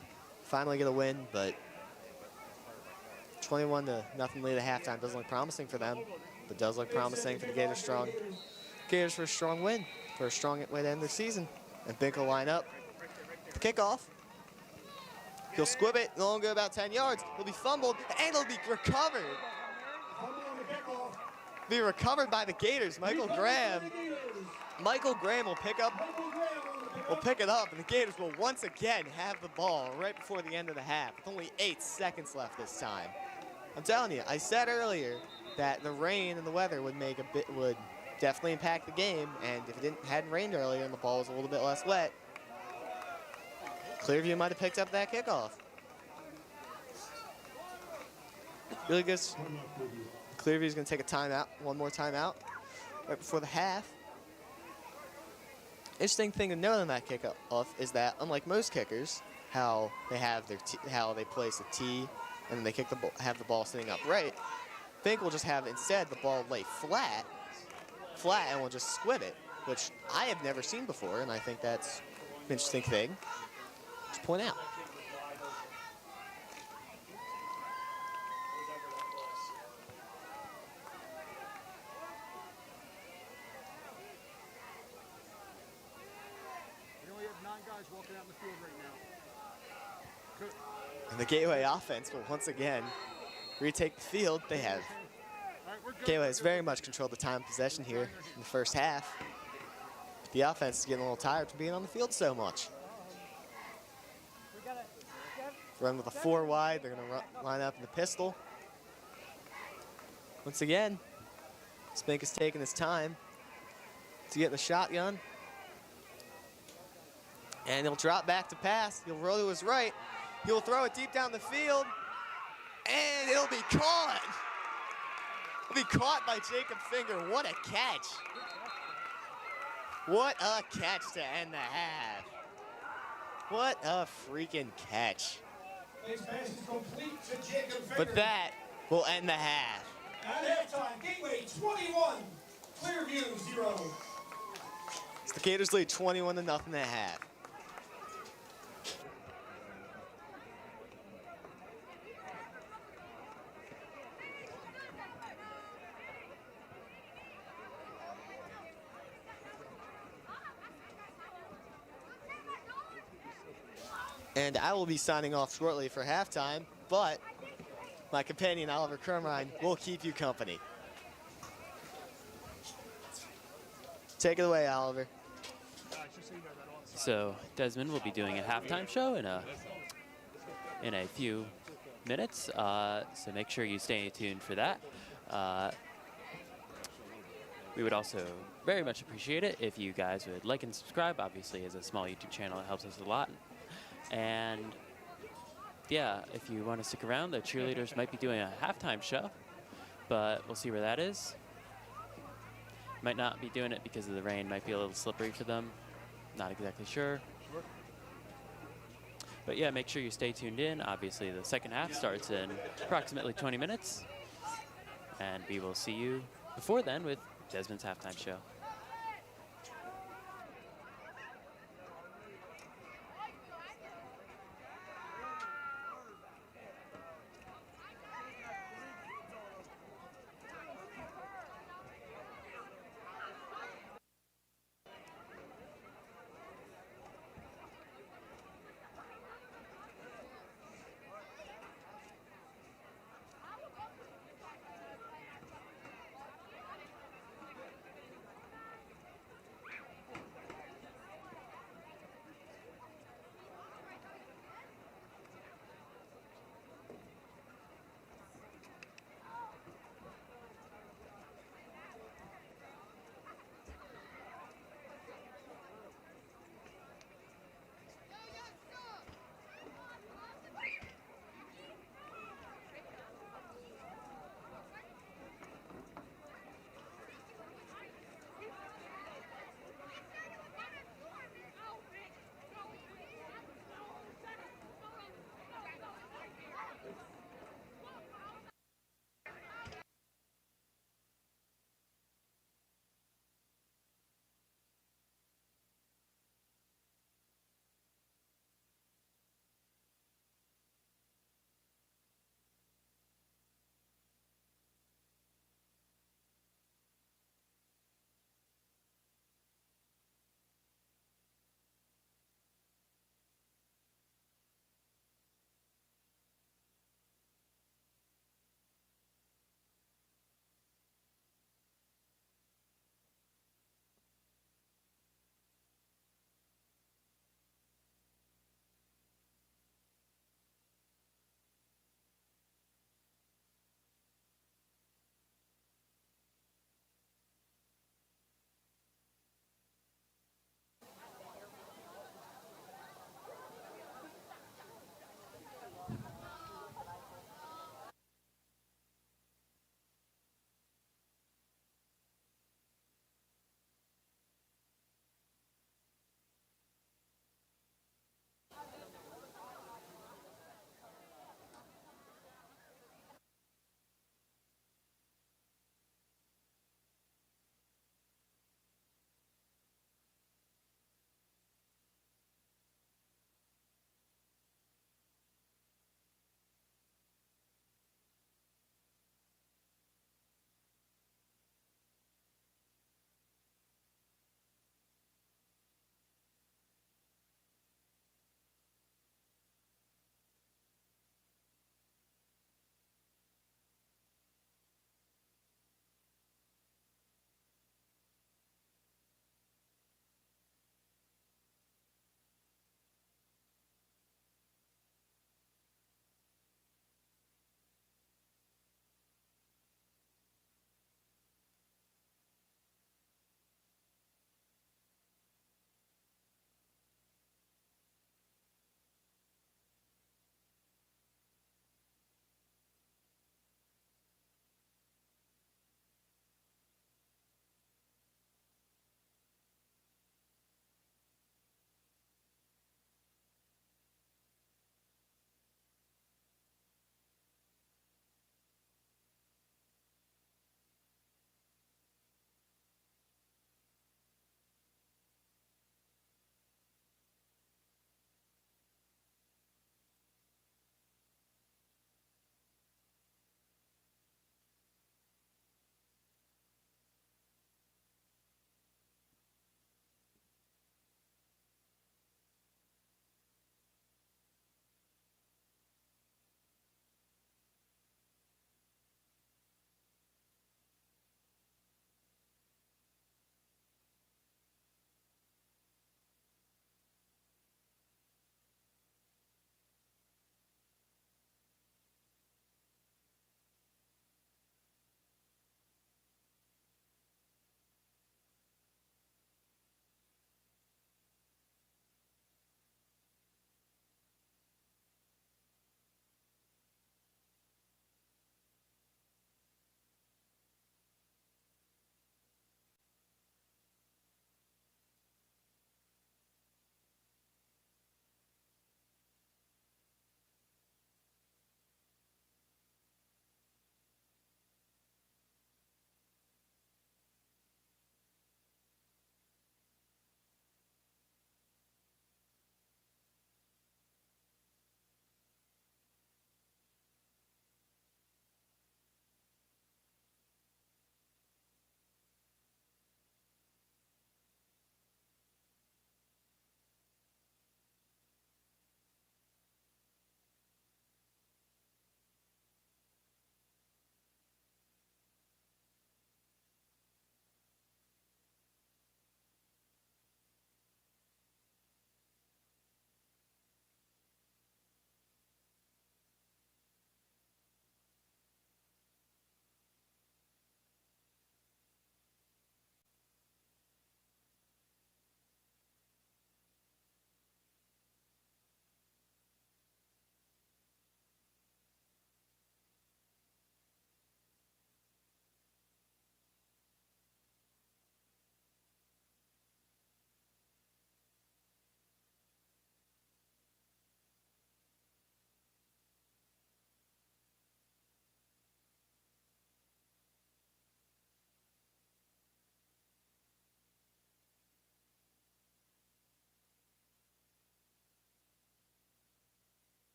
finally get a win, but 21-0 lead at halftime doesn't look promising for them. But does look promising for the Gators Gators for a strong win, for a strong way to end their season. And Bink will line up. The kickoff. He'll squib it, it'll only go about 10 yards. It'll be fumbled, and it'll be recovered. Be recovered by the Gators. Michael Graham will pick it up, and the Gators will once again have the ball right before the end of the half, with only 8 seconds left this time. I'm telling you, I said earlier that the rain and the weather would definitely impact the game, and if it hadn't rained earlier and the ball was a little bit less wet, Clearview might have picked up that kickoff. Really good. Clearview's gonna take a timeout, one more timeout, right before the half. Interesting thing to note on that kickoff is that unlike most kickers, how they have how they place a tee and then they kick the ball, have the ball sitting upright. Bink will just have instead the ball lay flat, and will just squib it, which I have never seen before, and I think that's an interesting thing to point out. We only have 9 guys walking out in the field right now. Good. And the Gateway offense will once again retake the field. They have Gateway has very much controlled the time of possession here in the first half. The offense is getting a little tired from being on the field so much. Run with a 4 wide. They're going to line up in the pistol. Once again, Spink is taking his time to get in the shotgun. And he'll drop back to pass. He'll roll to his right. He'll throw it deep down the field. And it'll be caught. It'll be caught by Jacob Finger. What a catch. What a catch to end the half. What a freaking catch. This pass is complete to Jacob Finger. But that will end the half. At halftime, Gateway 21, Clearview 0. It's the Gators lead 21-0 at half. And I will be signing off shortly for halftime, but my companion Oliver Kermine will keep you company. Take it away, Oliver. So Desmond will be doing a halftime show in a few minutes, so make sure you stay tuned for that. We would also very much appreciate it if you guys would like and subscribe. Obviously, as a small YouTube channel, it helps us a lot. And yeah, if you want to stick around, the cheerleaders might be doing a halftime show, but we'll see where that is. Might not be doing it because of the rain. Might be a little slippery for them. Not exactly sure. But yeah, make sure you stay tuned in. Obviously, the second half starts in approximately 20 minutes. And we will see you before then with Desmond's halftime show.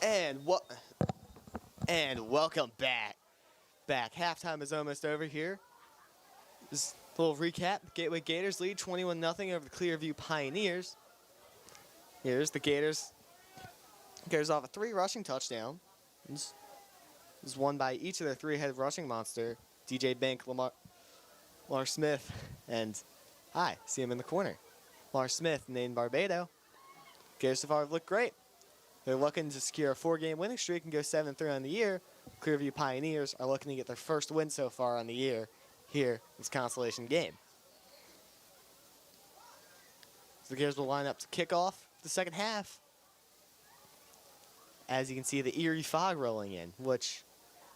And welcome back. Halftime is almost over here. Just a little recap. Gateway Gators lead 21-0 over the Clearview Pioneers. Here's the Gators. Gators off a 3 rushing touchdown. This was won by each of their 3-headed rushing monster, DJ Bank, Lamar Smith, and see him in the corner. Lamar Smith named Barbado. Gators so far have looked great. They're looking to secure a 4-game winning streak and go 7-3 on the year. Clearview Pioneers are looking to get their first win so far on the year here in this consolation game. So the Gators will line up to kick off the second half. As you can see, the eerie fog rolling in, which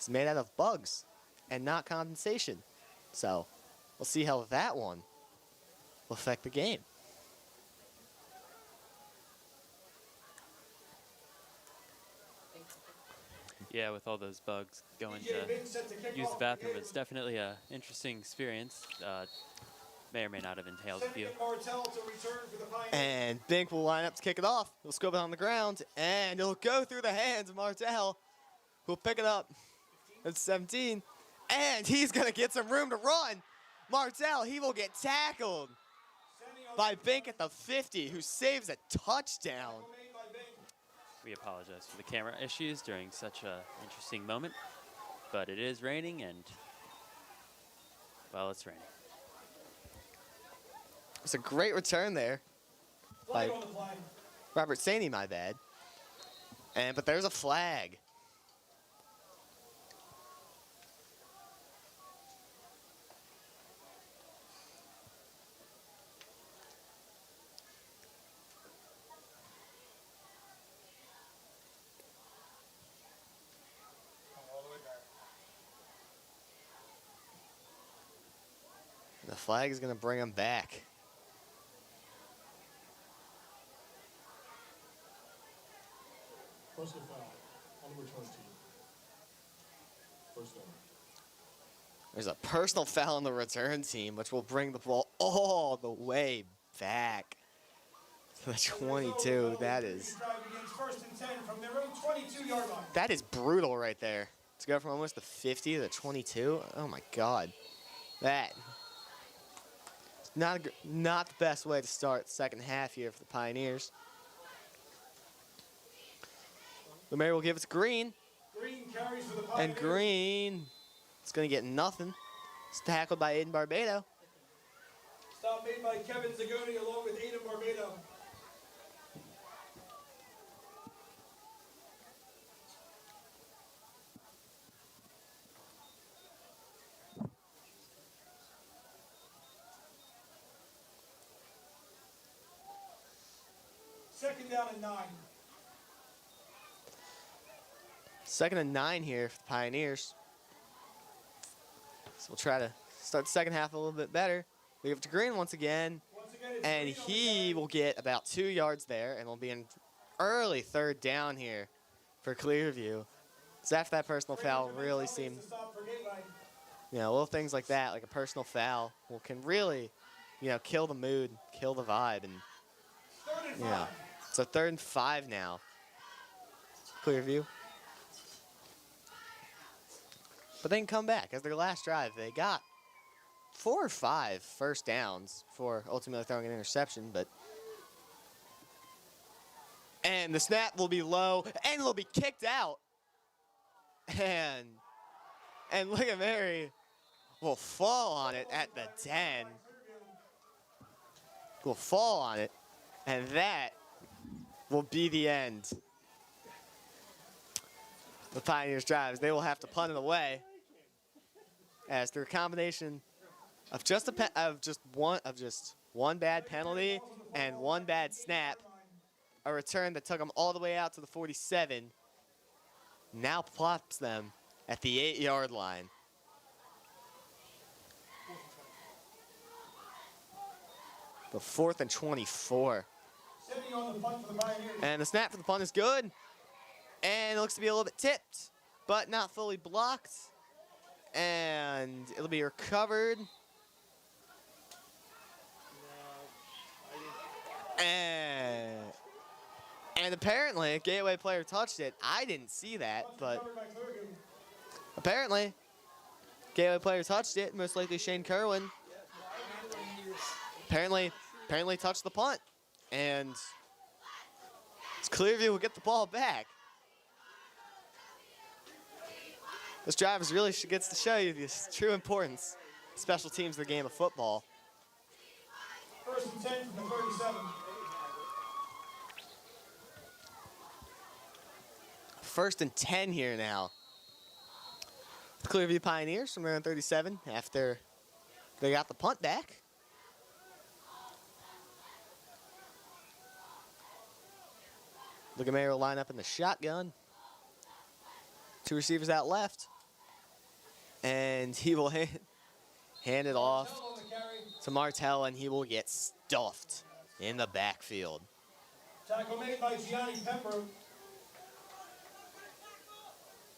is made out of bugs and not condensation. So we'll see how that one will affect the game. Yeah, with all those bugs going to use the bathroom, it's definitely an interesting experience. May or may not have entailed a few. And Bink will line up to kick it off. He'll scoop it on the ground, and it'll go through the hands of Martell, who'll pick it up at 17. And he's going to get some room to run. Martell, he will get tackled by Bink at the 50, who saves a touchdown. We apologize for the camera issues during such an interesting moment, but it is raining, and, well, it's raining. It's a great return there by Robert Saney, my bad. But there's a flag. The flag is going to bring him back. Personal foul on the return team. First down. There's a personal foul on the return team, which will bring the ball all the way back to the 22. That is brutal right there. To go from almost the 50 to the 22. Oh my God. That not the best way to start the second half here for the Pioneers. The mayor will give it to Green. Green carries for the Pioneers. And Green is going to get nothing. It's tackled by Aiden Barbado. Stop made by Kevin Zagoni along with Aiden Barbado. Second down and 9. Second and 9 here for the Pioneers. So we'll try to start the second half a little bit better. We give it to Green once again. And he will get about 2 yards there, and will be in early third down here for Clearview. So after that personal foul really seemed, little things like that, like a personal foul, can really, kill the mood, kill the vibe. And, so 3rd and 5 now. Clearview. But they can come back. As their last drive, they got 4 or 5 first downs before ultimately throwing an interception. And the snap will be low, and it'll be kicked out. And look at Mary will fall on it at the 10. Will fall on it, and that will be the end. The Pioneers drives. They will have to punt it away, as through a combination of just one bad penalty and one bad snap, a return that took them all the way out to the 47 now plops them at the 8-yard line. The 4th and 24. And the snap for the punt is good. And it looks to be a little bit tipped, but not fully blocked. And it'll be recovered. And And apparently, a Gateway player touched it. I didn't see that, but Covered by Clearview. apparently, Gateway player touched it. Most likely Shane Kerwin. Apparently touched the punt. And Clearview will get the ball back. This drive really gets to show you the true importance of special teams in the game of football. 1st and 10 from the 37. First and 10 here now. The Clearview Pioneers from their own 37 after they got the punt back. Look at Mayer will line up in the shotgun. 2 receivers out left. And he will hand it off Martell on the carry. to Martell, and he will get stuffed in the backfield. Tackle made by Gianni Pembroke.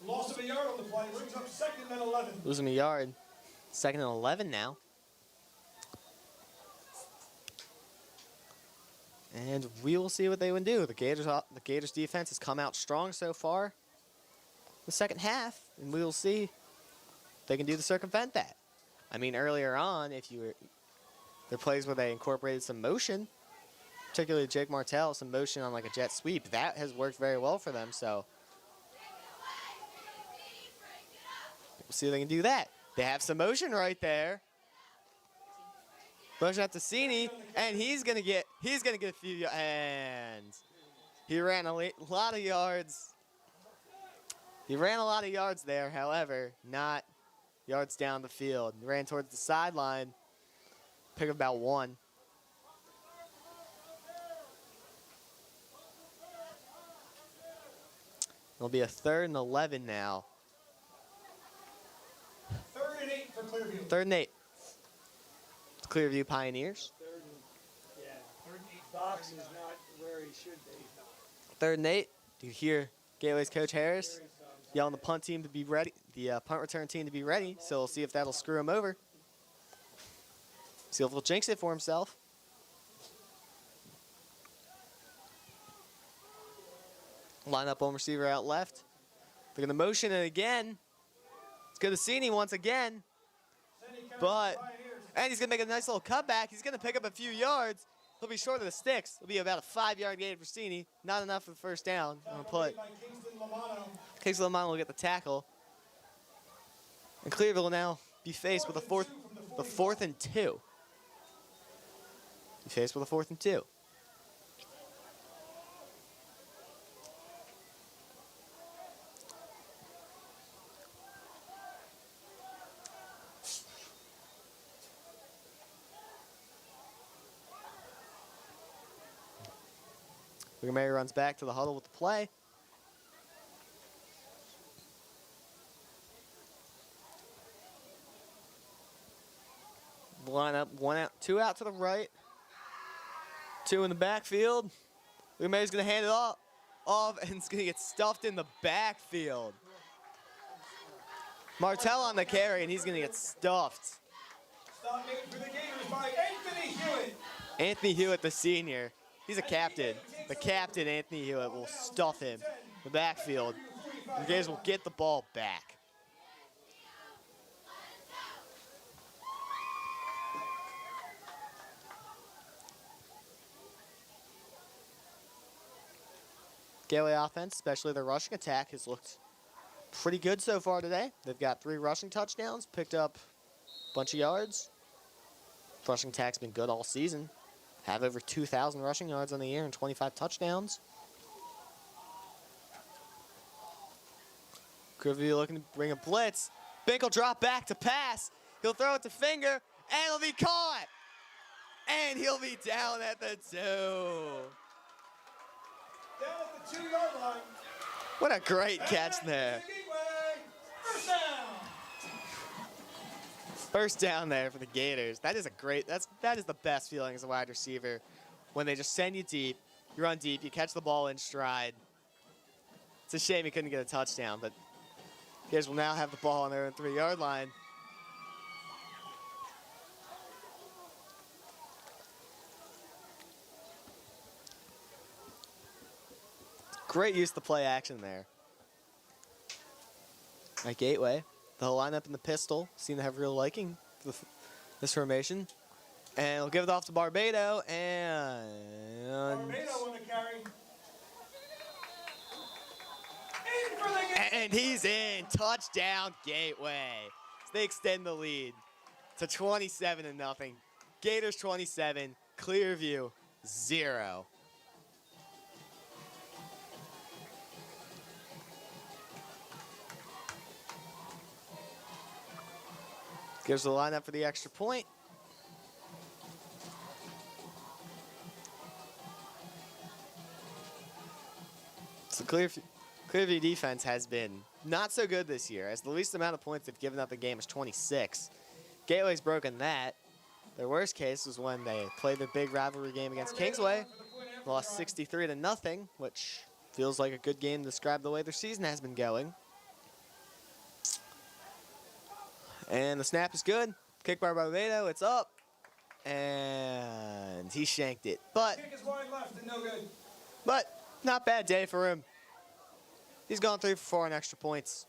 Loss of a yard on the play. Brings up 2nd and 11. Losing a yard. 2nd and 11 now. And we will see what they would do. The Gators defense has come out strong so far the second half, and we will see if they can do to circumvent that. I mean, earlier on, there plays where they incorporated some motion, particularly Jake Martell, some motion on like a jet sweep. That has worked very well for them, so we'll see if they can do that. They have some motion right there. Motion up to Cini, and he's gonna get a few, and he ran a lot of yards. He ran a lot of yards there, however, not yards down the field. He ran towards the sideline, picked up about 1. It'll be a 3rd and 11 now. 3rd and 8 for Clearview. 3rd and 8. Clearview Pioneers. Third and 8 box is not where he should be. 3rd and 8. Do you hear Gateway's Coach Harris yelling the punt team to be ready, the punt return team to be ready? So we'll see if that'll screw him over. See if he'll jinx it for himself. Line up on receiver out left. They're going to motion it again. It's good to see him once again. And he's going to make a nice little cutback. He's going to pick up a few yards. He'll be short of the sticks. It'll be about a 5-yard gain for Cini. Not enough for the first down. I'm going to put Kingston Lamano will get the tackle. And Clearview will now be faced with a 4th and 2. Be faced with a 4th and 2. Mayer runs back to the huddle with the play. Line up, 1 out, 2 out to the right. 2 in the backfield. Mayer's going to hand it off, and it's going to get stuffed in the backfield. Martell on the carry, and he's going to get stuffed. Stop making for the Gators by Anthony Hewitt. Anthony Hewitt, the senior. He's a captain. The captain, Anthony Hewitt, will stuff him in the backfield. The Gators will get the ball back. Gateway offense, especially their rushing attack, has looked pretty good so far today. They've got 3 rushing touchdowns, picked up a bunch of yards. Rushing attack's been good all season. Have over 2,000 rushing yards on the year and 25 touchdowns. Clearview looking to bring a blitz. Bink will drop back to pass. He'll throw it to Finger, and it'll be caught. And he'll be down at the 2. Down at the 2-yard line. What a great catch there. First down. First down there for the Gators. That is that is the best feeling as a wide receiver. When they just send you deep, you run deep, you catch the ball in stride. It's a shame he couldn't get a touchdown, but Gators will now have the ball on their own 3-yard line. Great use of the play action there. At Gateway, the whole lineup in the pistol seem to have real liking for this formation. And we'll give it off to Barbado, and Barbado on the carry. In for the game. and he's in. Touchdown, Gateway. So they extend the lead to 27-0. Gators 27, Clearview 0. Gives the lineup for the extra point. So Clearview defense has been not so good this year, as the least amount of points they've given up a game is 26. Gateway's broken that. Their worst case was when they played their big rivalry game against Kingsway, lost 63-0, which feels like a good game to describe the way their season has been going. And the snap is good. Kick by Barbado, it's up. And he shanked it. Kick is wide left and no good. But not bad day for him. He's gone 3 for 4 on extra points.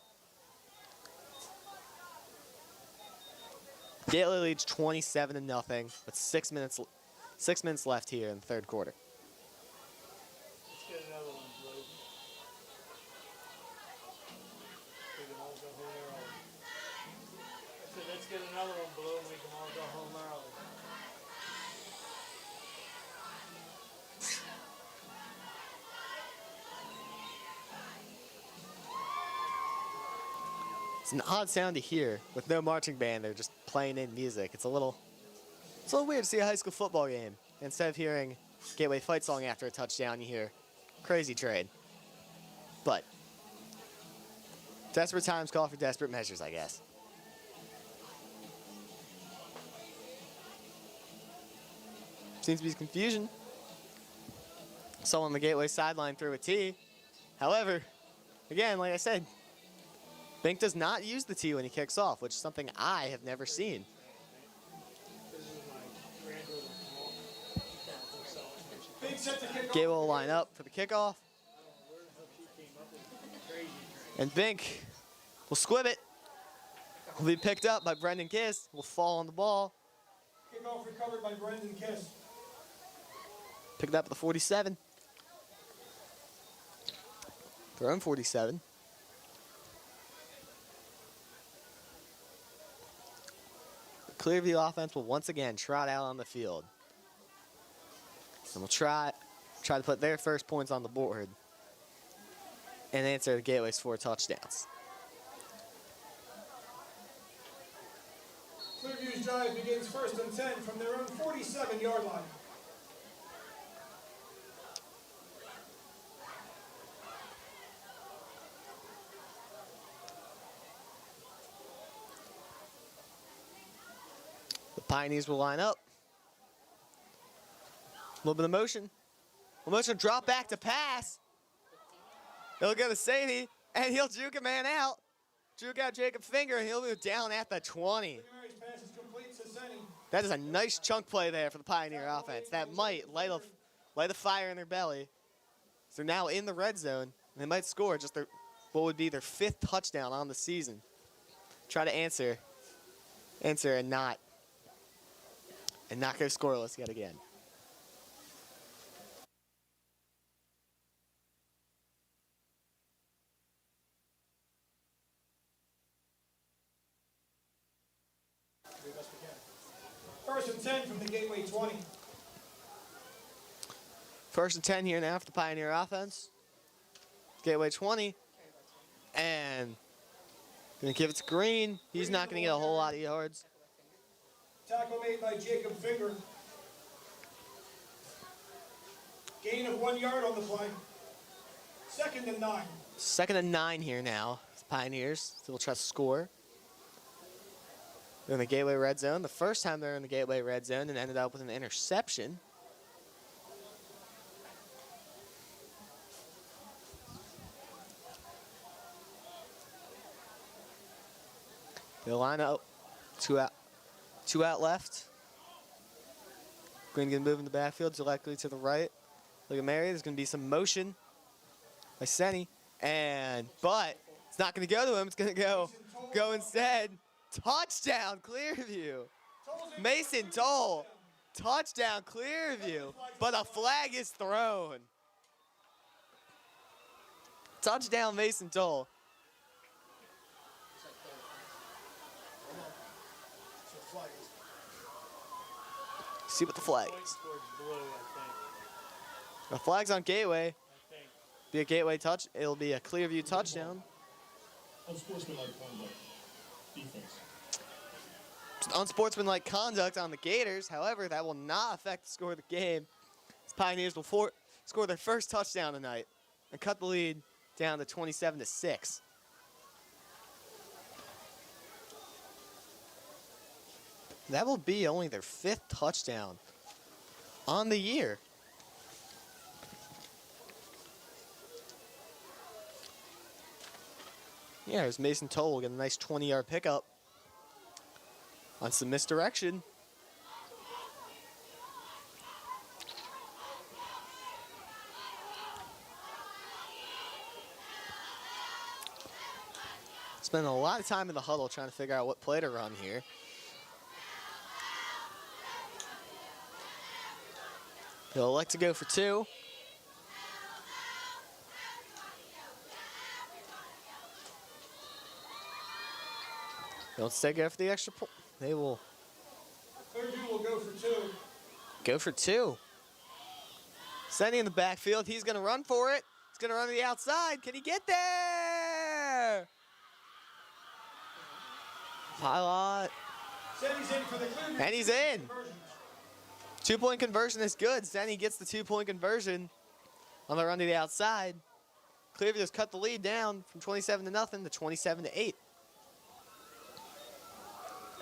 Gateway leads 27-0 with 6 minutes left here in the third quarter. Let's get another one, Blue. We can all go home early. I said, let's get another one, Blue, and we can all go home early. It's an odd sound to hear with no marching band. They're just playing in music. It's a little weird to see a high school football game. Instead of hearing Gateway fight song after a touchdown, you hear crazy trade. But desperate times call for desperate measures, I guess. Seems to be confusion. Someone on the Gateway sideline threw a tee. However, again, like I said, Bink does not use the tee when he kicks off, which is something I have never seen. This is my granddaughter. Big set to kick off. Gateway will line up for the kickoff. And Bink will squib it. Will be picked up by Brendan Kiss. Will fall on the ball. Kickoff recovered by Brendan Kiss. Picked up at the 47. Their own 47. The Clearview offense will once again trot out on the field. And we'll try to put their first points on the board and answer the Gateway's 4 touchdowns. Clearview's drive begins 1st and 10 from their own 47-yard line. The Pioneers will line up. A little bit of motion. A motion drop back to pass. He'll go to safety, and he'll juke a man out. Juke out Jacob Finger, and he'll move down at the 20. Pass is complete to Senni. That is a nice chunk play there for the Pioneer offense. That might light a fire in their belly. So they're now in the red zone, and they might score just what would be their 5th touchdown on the season. Try to answer and not go scoreless yet again. First and 10 from the Gateway 20. 1st and 10 here now for the Pioneer offense. Gateway 20. And gonna give it to Green. He's not gonna get a whole lot of yards. Tackle made by Jacob Finger. Gain of 1 yard on the play. 2nd and 9. 2nd and 9 here now. The Pioneers still try to score. They're in the Gateway red zone. The first time they're in the Gateway red zone and ended up with an interception. They'll line up. 2 out left. Green gonna move in the backfield, directly to the right. Look at Mary. There's gonna be some motion. by Senny. But it's not going to go to him. It's going to go instead. Touchdown, Clearview. Mason Toll. Touchdown, Clearview. But a flag is thrown. Touchdown, Mason Toll. See what the flag is. Points towards blue, I think. The flag's on Gateway. I think. Be a Gateway touch. It'll be a Clearview touchdown. Unsportsmanlike conduct. Defense. Unsportsmanlike conduct on the Gators. However, that will not affect the score of the game. The Pioneers will score their first touchdown tonight and cut the lead down to 27-6. That will be only their 5th touchdown on the year. Yeah, there's Mason Toll will get a nice 20-yard pickup on some misdirection. Spending a lot of time in the huddle trying to figure out what play to run here. They'll elect to go for 2. Don't stay go for the extra point. They will Clearview will go for 2. go for 2. Senny in the backfield. He's going to run for it. He's going to run to the outside. Can he get there? Pilot. Senny's in for the Clearview. And he's in. 2-point conversion is good. Senny gets the 2-point conversion on the run to the outside. Clearview has cut the lead down from 27-0 to 27-8.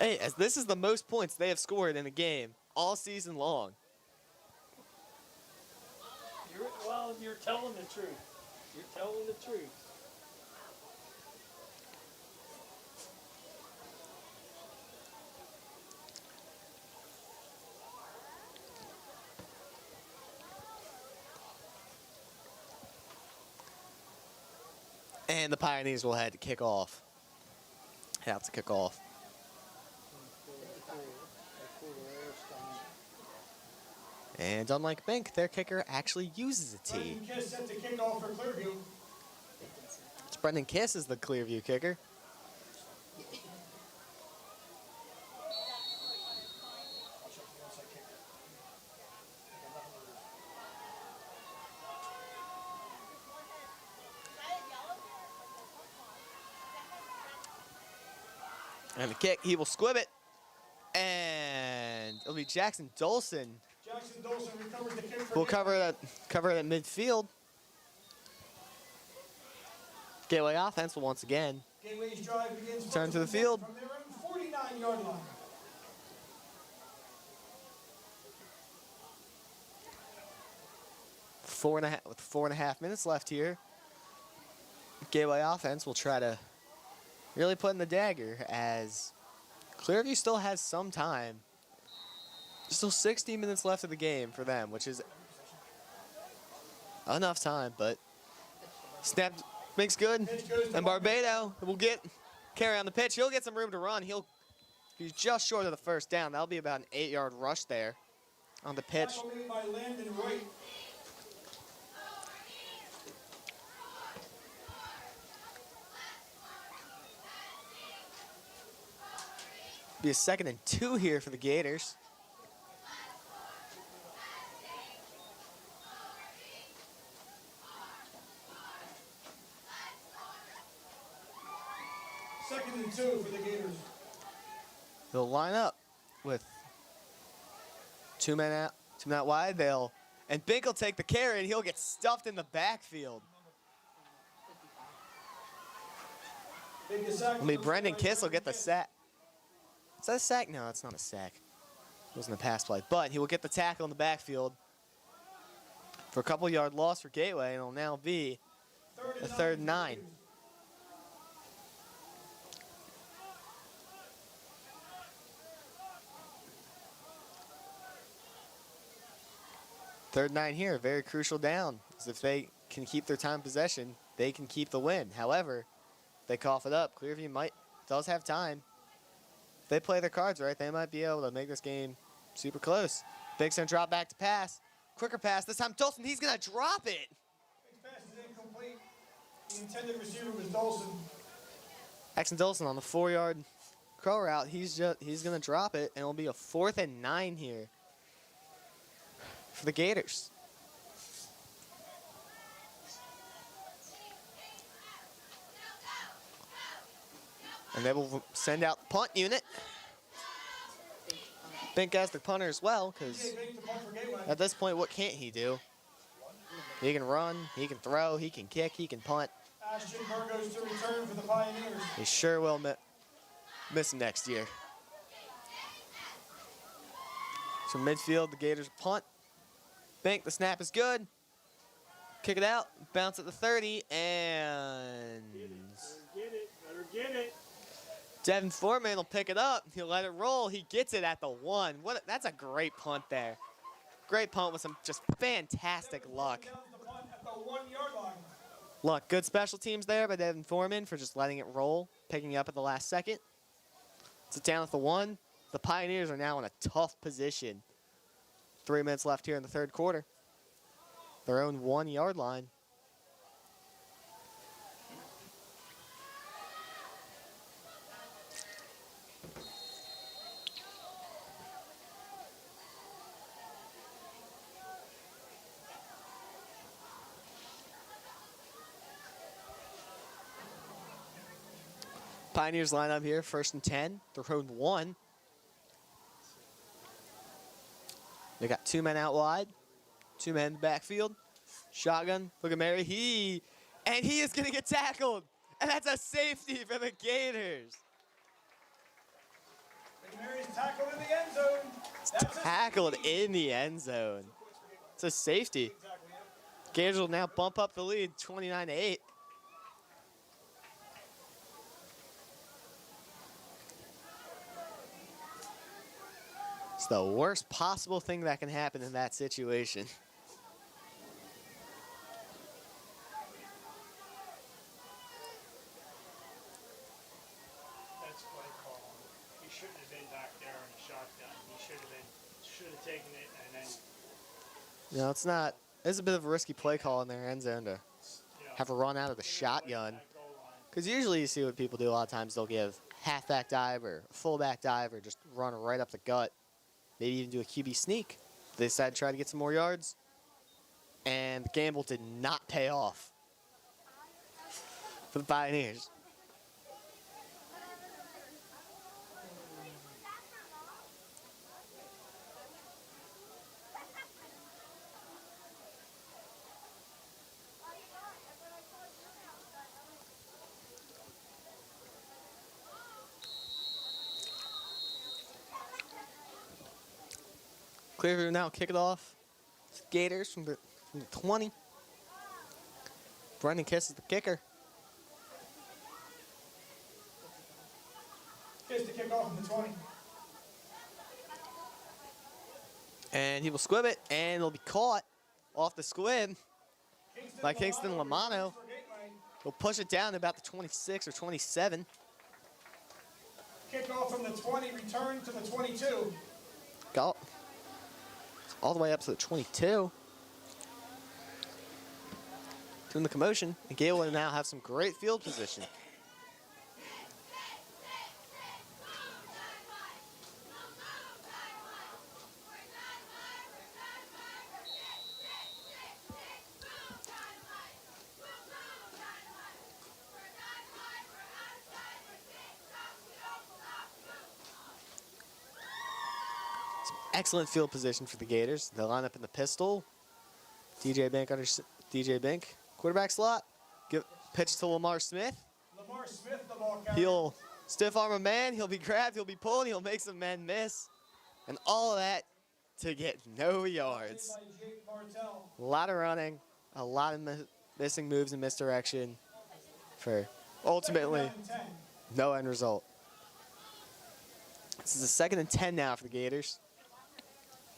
Hey, as this is the most points they have scored in a game all season long. You're telling the truth. You're telling the truth. And the Pioneers will head to kick off. Have to kick off. And unlike Bank, their kicker actually uses a tee. Brendan Kiss set to kick off for Clearview. It's Brendan Kiss is the Clearview kicker. And the kick, he will squib it. And it'll be Jackson Dolson. Jackson Dolson recovers the kick for We'll cover it at midfield. Gateway offense will once again Gateway's drive begins turn to the field. from their own 49-yard line. With 4.5 minutes left here. Gateway offense will try to really put in the dagger as Clearview still has some time. Still 60 minutes left of the game for them, which is enough time, but snap makes good. And Barbado will carry on the pitch. He'll get some room to run. He'll be just short of the first down. That'll be about an 8-yard rush there on the pitch. Tackle made by Landon Wright. Be a 2nd and 2 here for the Gators. Second and 2 for the Gators. They'll line up with 2 men out wide. And Bink will take the carry and he'll get stuffed in the backfield. I mean, Brendan Kiss will get the sack. Is that a sack? No, it's not a sack. It wasn't a pass play. But he will get the tackle in the backfield for a couple-yard loss for Gateway, and it'll now be a 3rd and 9. Third and 9 here, very crucial down. As if they can keep their time of possession, they can keep the win. However, they cough it up. Clearview does have time. If they play their cards right, they might be able to make this game super close. Big Stone drop back to pass. Quicker pass. This time Dolson, he's going to drop it. Big pass is incomplete. The intended receiver was Dolson. Axon Dolson on the 4-yard curl route. He's going to drop it, and it'll be a 4th and 9 here for the Gators. And they will send out the punt unit. Bink as the punter as well, because at this point, what can't he do? He can run, he can throw, he can kick, he can punt. Ashton Burgos to return for the Pioneers. He sure will miss him next year. So midfield, the Gators punt. Bink, the snap is good. Kick it out, bounce at the 30, and Better get it. Devin Foreman will pick it up. He'll let it roll. He gets it at the 1. That's a great punt there. Great punt with some just fantastic luck. Down the punt at the 1-yard line. Look, good special teams there by Devin Foreman for just letting it roll, picking up at the last second. It's down at the 1. The Pioneers are now in a tough position. 3 minutes left here in the third quarter. Their own 1-yard line. Pioneers line up here, 1st and 10. Their own 1. They got 2 men out wide, 2 men in the backfield. Shotgun, look at Mary. He is going to get tackled. And that's a safety for the Gators. Mary's tackled in the end zone. Tackled in the end zone. It's a safety. Gators will now bump up the lead, 29-8. It's the worst possible thing that can happen in that situation. That's play call. He shouldn't have been back there in a shotgun. He should have taken it and then. No, it's not. It's a bit of a risky play call in their end zone to have a run out of the shotgun. Because usually you see what people do a lot of times. They'll give halfback dive or fullback dive or just run right up the gut. Maybe even do a QB sneak. They decided to try to get some more yards. And the gamble did not pay off for the Pioneers. Clearview now kick it off. It's Gators from the 20. Brendan Kiss is the kicker. Kiss to kick off from the 20. And he will squib it, and it'll be caught off the squib by Kingston Lamano. He'll push it down to about the 26 or 27. Kick off from the 20, return to the 22. Go. All the way up to the 22. Doing the commotion, and Gale will now have some great field position. Excellent field position for the Gators. They'll line up in the pistol. DJ Bink, quarterback slot. Pitch to Lamar Smith. Lamar Smith, the ball carrier. He'll stiff arm a man. He'll be grabbed. He'll be pulled. He'll make some men miss. And all of that to get no yards. By Jake Martell. A lot of running. A lot of missing moves and misdirection for ultimately Second down and 10. no end result. This is a 2nd and 10 now for the Gators.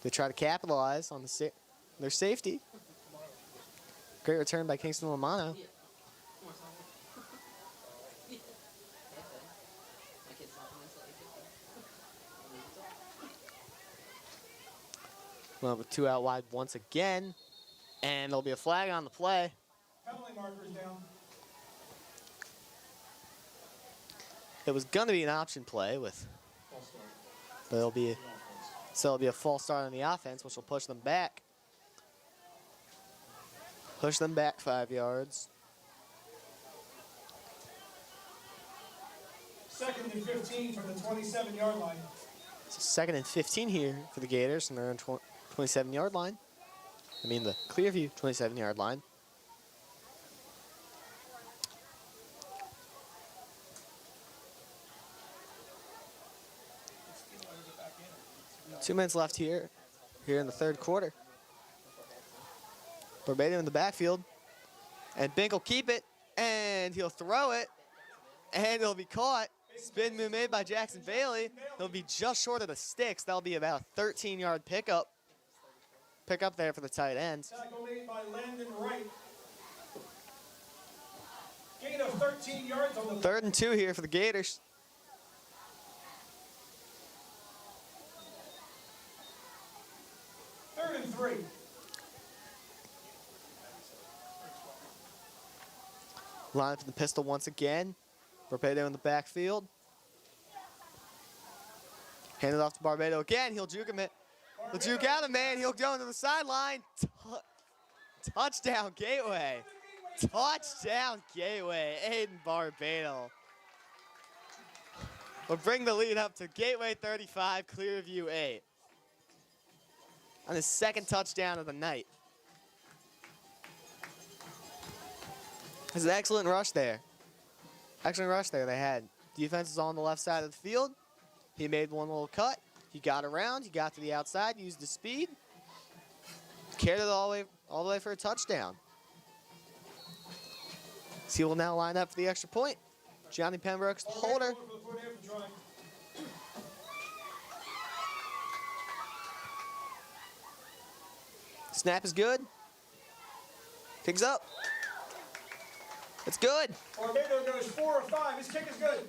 They try to capitalize on their safety. Great return by Kingston Lamano. Well, with 2 out wide once again. And there'll be a flag on the play. Penalty markers down. It was going to be an option play with, but it'll be a false start on the offense, which will push them back. Push them back 5 yards. 2nd and 15 from the 27-yard line. It's 2nd and 15 here for the Gators, and they're on 27-yard line. I mean the Clearview 27-yard line. Two minutes left here in the third quarter. Barbado in the backfield. And Bink will keep it, and he'll throw it, and it'll be caught. Spin move made by Jackson Bailey. He'll be just short of the sticks. That'll be about a 13-yard pickup. Pick up there for the tight end. Tackle made by Landon Wright. Gain of 13 yards on the 3rd and 2 here for the Gators. Third and 3. Line up for the pistol once again. Barbado in the backfield. Hand it off to Barbado again. He'll juke him it. He'll juke out a man. He'll go into the sideline. Touchdown Gateway. Touchdown Gateway. Aiden Barbado will bring the lead up to Gateway 35, Clearview 8. On his 2nd touchdown of the night. It's an excellent rush there. Excellent rush there they had. Defense is on the left side of the field. He made one little cut. He got around. He got to the outside, used his speed. Carried it all the way for a touchdown. So he will now line up for the extra point. Johnny Pembroke's the holder. Snap is good. Kicks up. It's good. Barbado goes 4 of 5. His kick is good.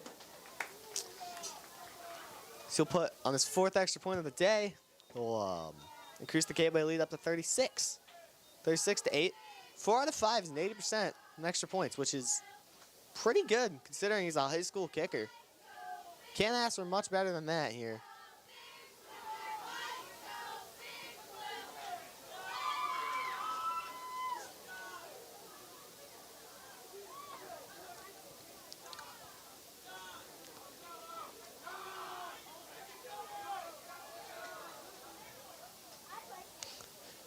So he'll put on his 4th extra point of the day. He'll increase the Gateway lead up to 36. 36 to 8. 4 out of 5 is an 80% in extra points, which is pretty good considering he's a high school kicker. Can't ask for much better than that here.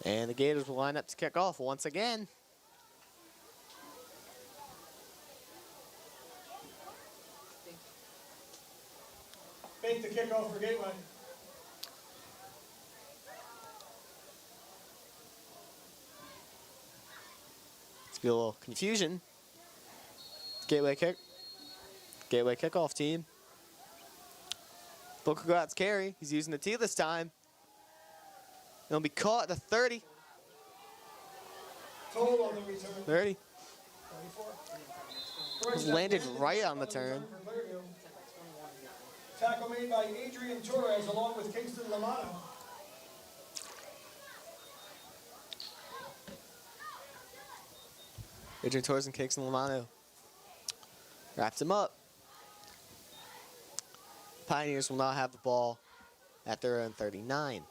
And the Gators will line up to kick off once again. Fake the kickoff for Gateway. It's be a little confusion. Gateway kickoff team. Booker Gratz carry. He's using the tee this time. It'll be caught at the 30. Total on the return. 30. 34. Landed right on the turn. Tackle made by Adrian Torres along with Kingston Lamano. Adrian Torres and Kingston Lamano wraps him up. Pioneers will now have the ball at their own 39.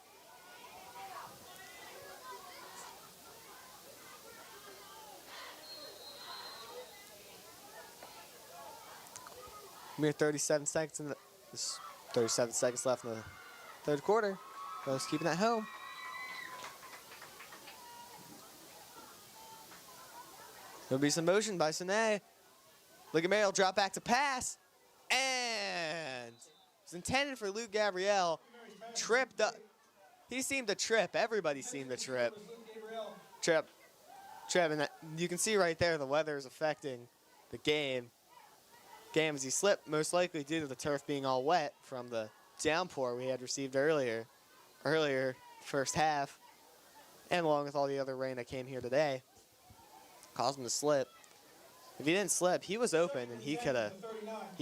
Mere 37 seconds in the 37 seconds left in the third quarter. Rose keeping that home. There'll be some motion by Sine. Ligamere will drop back to pass. And it's intended for Luke Gabrielle. Tripped up. He seemed to trip. Everybody seemed to trip. Trip. And you can see right there the weather is affecting the game. As he slipped, most likely due to the turf being all wet from the downpour we had received earlier first half, and along with all the other rain that came here today. caused him to slip. If he didn't slip, he was open, and he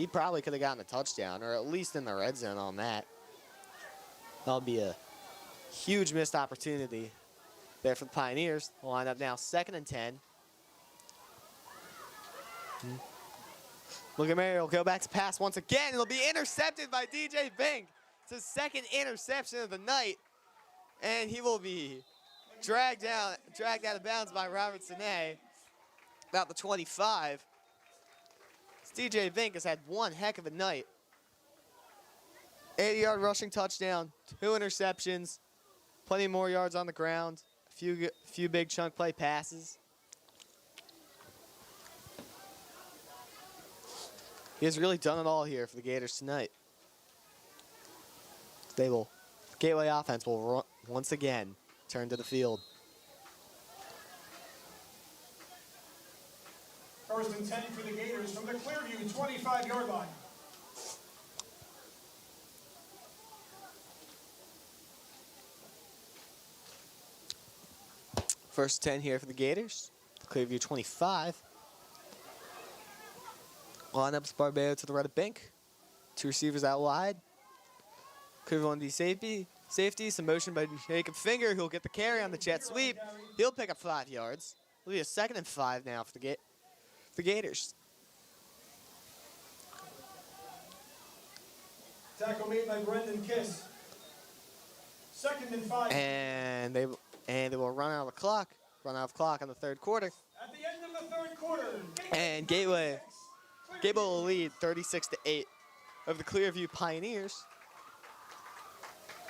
probably could have gotten a touchdown, or at least in the red zone on that. That'll be a huge missed opportunity there for the Pioneers. We'll line up now 2nd and 10. Look at Mary, will go back to pass once again. It'll be intercepted by DJ Bink. It's his 2nd interception of the night. And he will be dragged out of bounds by Robert Sine, about the 25. DJ Bink has had one heck of a night. 80-yard rushing touchdown, 2 interceptions, plenty more yards on the ground, a few big chunk play passes. He has really done it all here for the Gators tonight. Gateway offense will once again turn to the field. 1st and 10 for the Gators from the Clearview 25-yard line. First 10 here for the Gators. Clearview 25. Lineups Barbero to the right of Bink. 2 receivers out wide. Clearview on the safety. Some motion by Jacob Finger, who'll get the carry on the jet sweep. He'll pick up 5 yards. It'll be a 2nd and 5 now for the Gators. Tackle made by Brendan Kiss. 2nd and 5. And they will run out of clock on the 3rd quarter. At the end of the 3rd quarter. And Gateway will lead 36-8 over the Clearview Pioneers.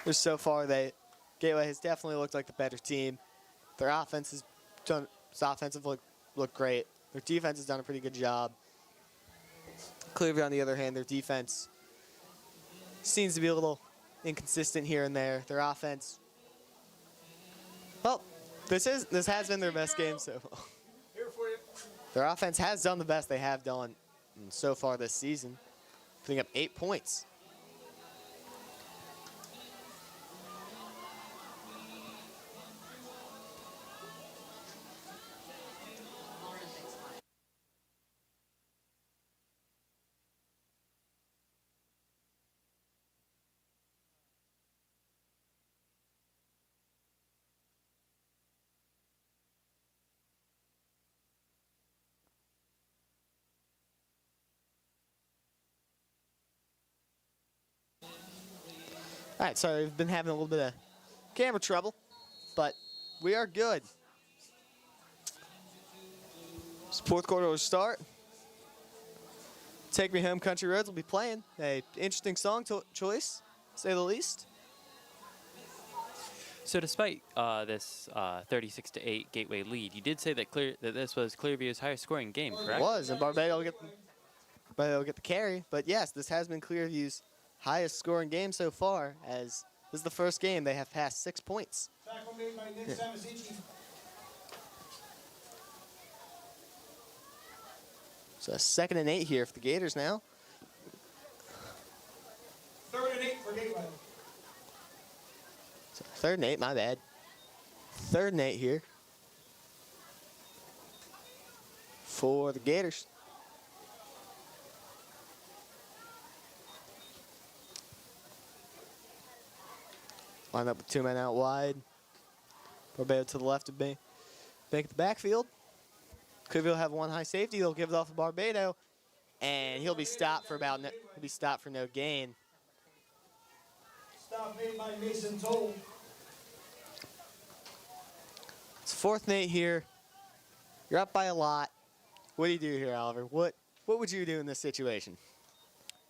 Which so far Gateway has definitely looked like the better team. Their offense has done look great. Their defense has done a pretty good job. Clearview, on the other hand, their defense seems to be a little inconsistent here and there. Their offense, well, this has been their best game so far. Their offense has done the best they have done so far this season, putting up 8 points. All right, sorry, we've been having a little bit of camera trouble, but we are good. So 4th quarter will start. Take Me Home Country Roads will be playing. A interesting song choice, to say the least. So despite this 36-8 Gateway lead, you did say that this was Clearview's highest scoring game, correct? It was, and Barbado will get the carry. But yes, this has been Clearview's highest scoring game so far, as this is the first game they have passed 6 points. Tackle made by Nick Samasici. So 2nd and 8 here for the Gators now. 3rd and 8 for Gateway. So 3rd and 8, my bad. 3rd and 8 here for the Gators. Line up with 2 men out wide. Barbado to the left of Bank at the backfield. Clearview will have 1 high safety. He'll give it off to Barbado, and he'll be stopped for no gain. Stop made by Mason Toll. It's 4th and 8 here. You're up by a lot. What do you do here, Oliver? What would you do in this situation?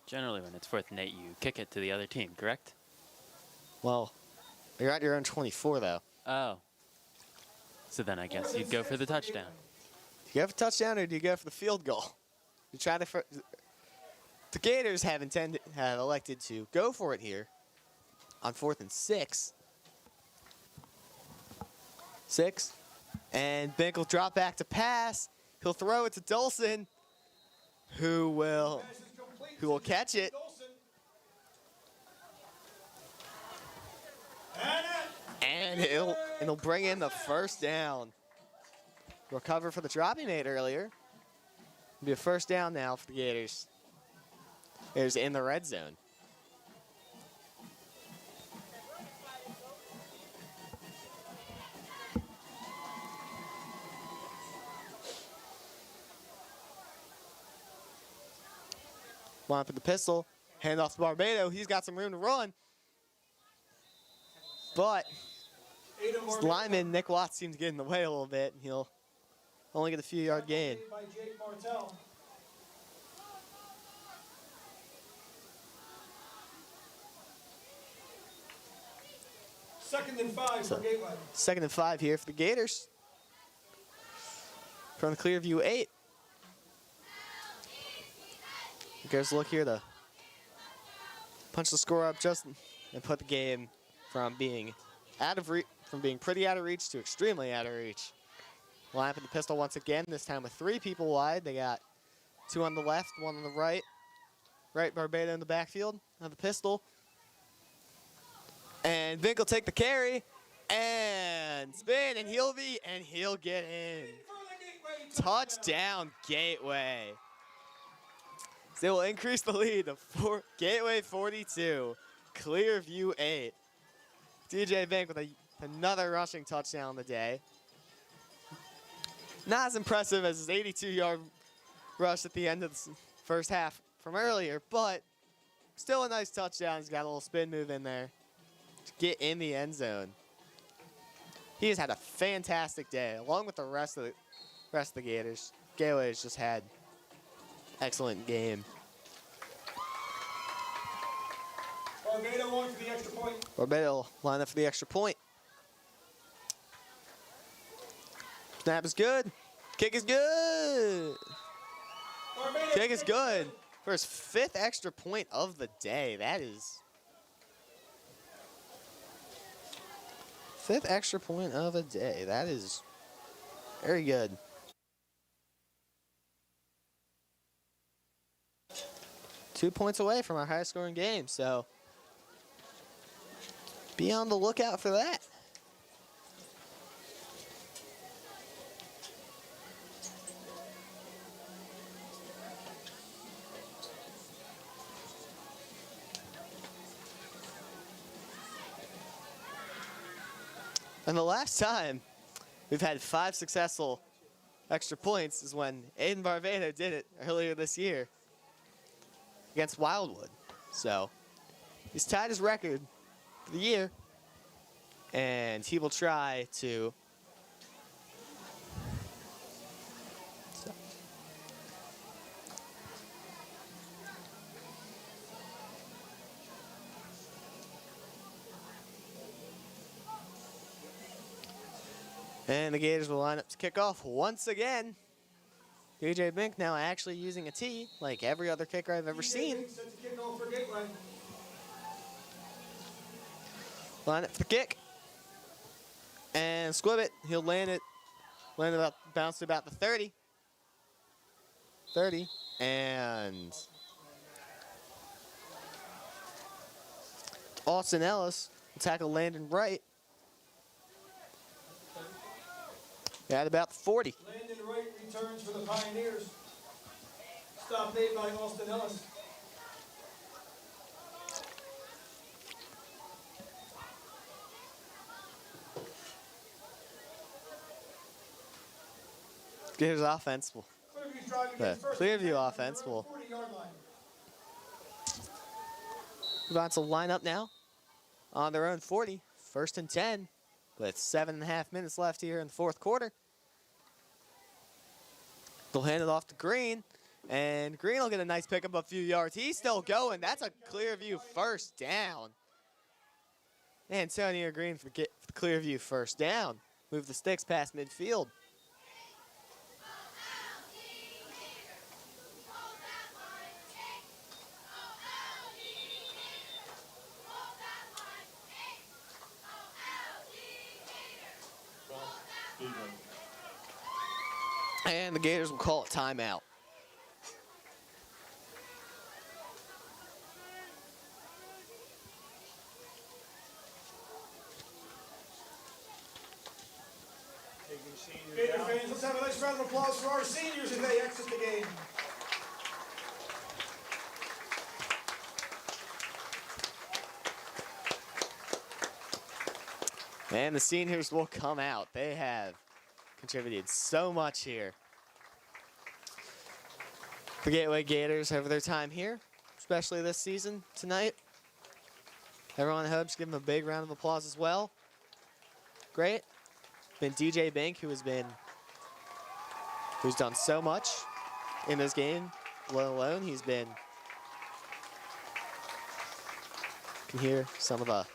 Generally, when it's 4th and 8, you kick it to the other team, correct? Well, you're at your own 24, though. Oh. So then I guess you'd go for the touchdown. Do you go for touchdown or do you go for the field goal? You try to. The Gators have elected to go for it here on 4th and 6. 6, and Bink will drop back to pass. He'll throw it to Dolson, who will catch it. And he'll bring in the 1st down. recover for the drop he made earlier. It'll be a first down now for the Gators. Gators in the red zone. Line up with the pistol. Hand off to Barbado. He's got some room to run. But his lineman, Nick Watts, seems to get in the way a little bit. And he'll only get a few-yard gain. By Jake Martell. Second and 5 for Gateway. 2nd and 5 here for the Gators. From the Clearview 8. Gators look here to punch the score up just and put the game from being pretty out of reach to extremely out of reach. Line up in the pistol once again, this time with 3 people wide. They got 2 on the left, 1 on the right. Right Barbado in the backfield of the pistol. And Vink will take the carry and spin, and he'll get in. Touchdown, Gateway. So they will increase the lead to Gateway 42, Clearview 8. DJ Vink with another rushing touchdown on the day. Not as impressive as his 82-yard rush at the end of the first half from earlier, but still a nice touchdown. He's got a little spin move in there to get in the end zone. He has had a fantastic day, along with the rest of the Gators. Gateway has just had excellent game. Barbado on for the extra point. Barbado will line up for the extra point. Snap is good. Kick is good. Barbado Kick is good. For his 5th extra point of the day. That is 5th extra point of a day. That is very good. Two points away from our highest scoring game, so be on the lookout for that. And the last time we've had 5 successful extra points is when Aiden Barbado did it earlier this year against Wildwood. So he's tied his record for the year, and he will try to and the Gators will line up to kick off once again. DJ Bink now actually using a tee like every other kicker I've ever seen. Line up for the kick. And squib it. He'll land it. Bounce to about the 30. 30. And Austin Ellis will tackle Landon Wright at about the 40. Landon Wright returns for the Pioneers. Stop made by Austin Ellis. Gators offense will, the Clearview offense will move on to line up now on their own 40. 1st and 10 with 7.5 minutes left here in the 4th quarter. They'll hand it off to Green, and Green will get a nice pickup a few yards. He's still going. That's a Clearview first down. Antonio Green for the Clearview first down. Move the sticks past midfield. And the Gators will call it timeout. Taking seniors Gator out. fans, let's have a nice round of applause for our seniors as they exit the game. And the seniors will come out. They have contributed so much here. The Gateway Gators over their time here, especially this season tonight. Everyone at home should give them a big round of applause as well. Great. Been DJ Bank, who's done so much in this game, let alone he's been. You can hear some of the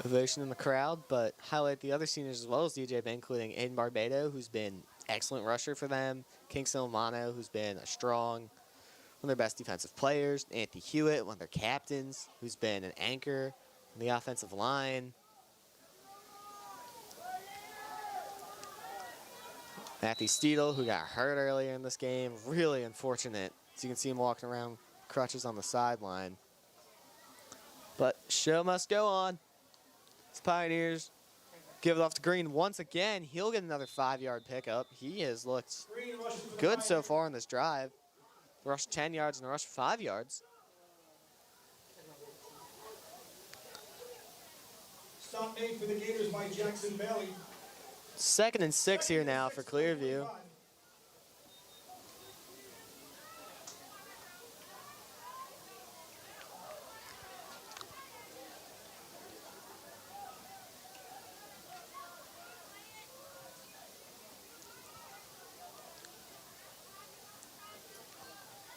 ovation in the crowd, but highlight the other seniors as well as DJ Bank, including Aiden Barbado, who's been excellent rusher for them, Kingston Romano, who's been a strong, one of their best defensive players, Anthony Hewitt, one of their captains, who's been an anchor on the offensive line. Matthew Steedle, who got hurt earlier in this game, really unfortunate. So you can see him walking around crutches on the sideline. But show must go on. It's Pioneers give it off to Green once again. He'll get another 5-yard pickup. He has looked good so far in this drive. Rush 10 yards and a rush 5 yards. Stop made for the Gators by Jackson Bailey. 2nd and 6 here now for Clearview.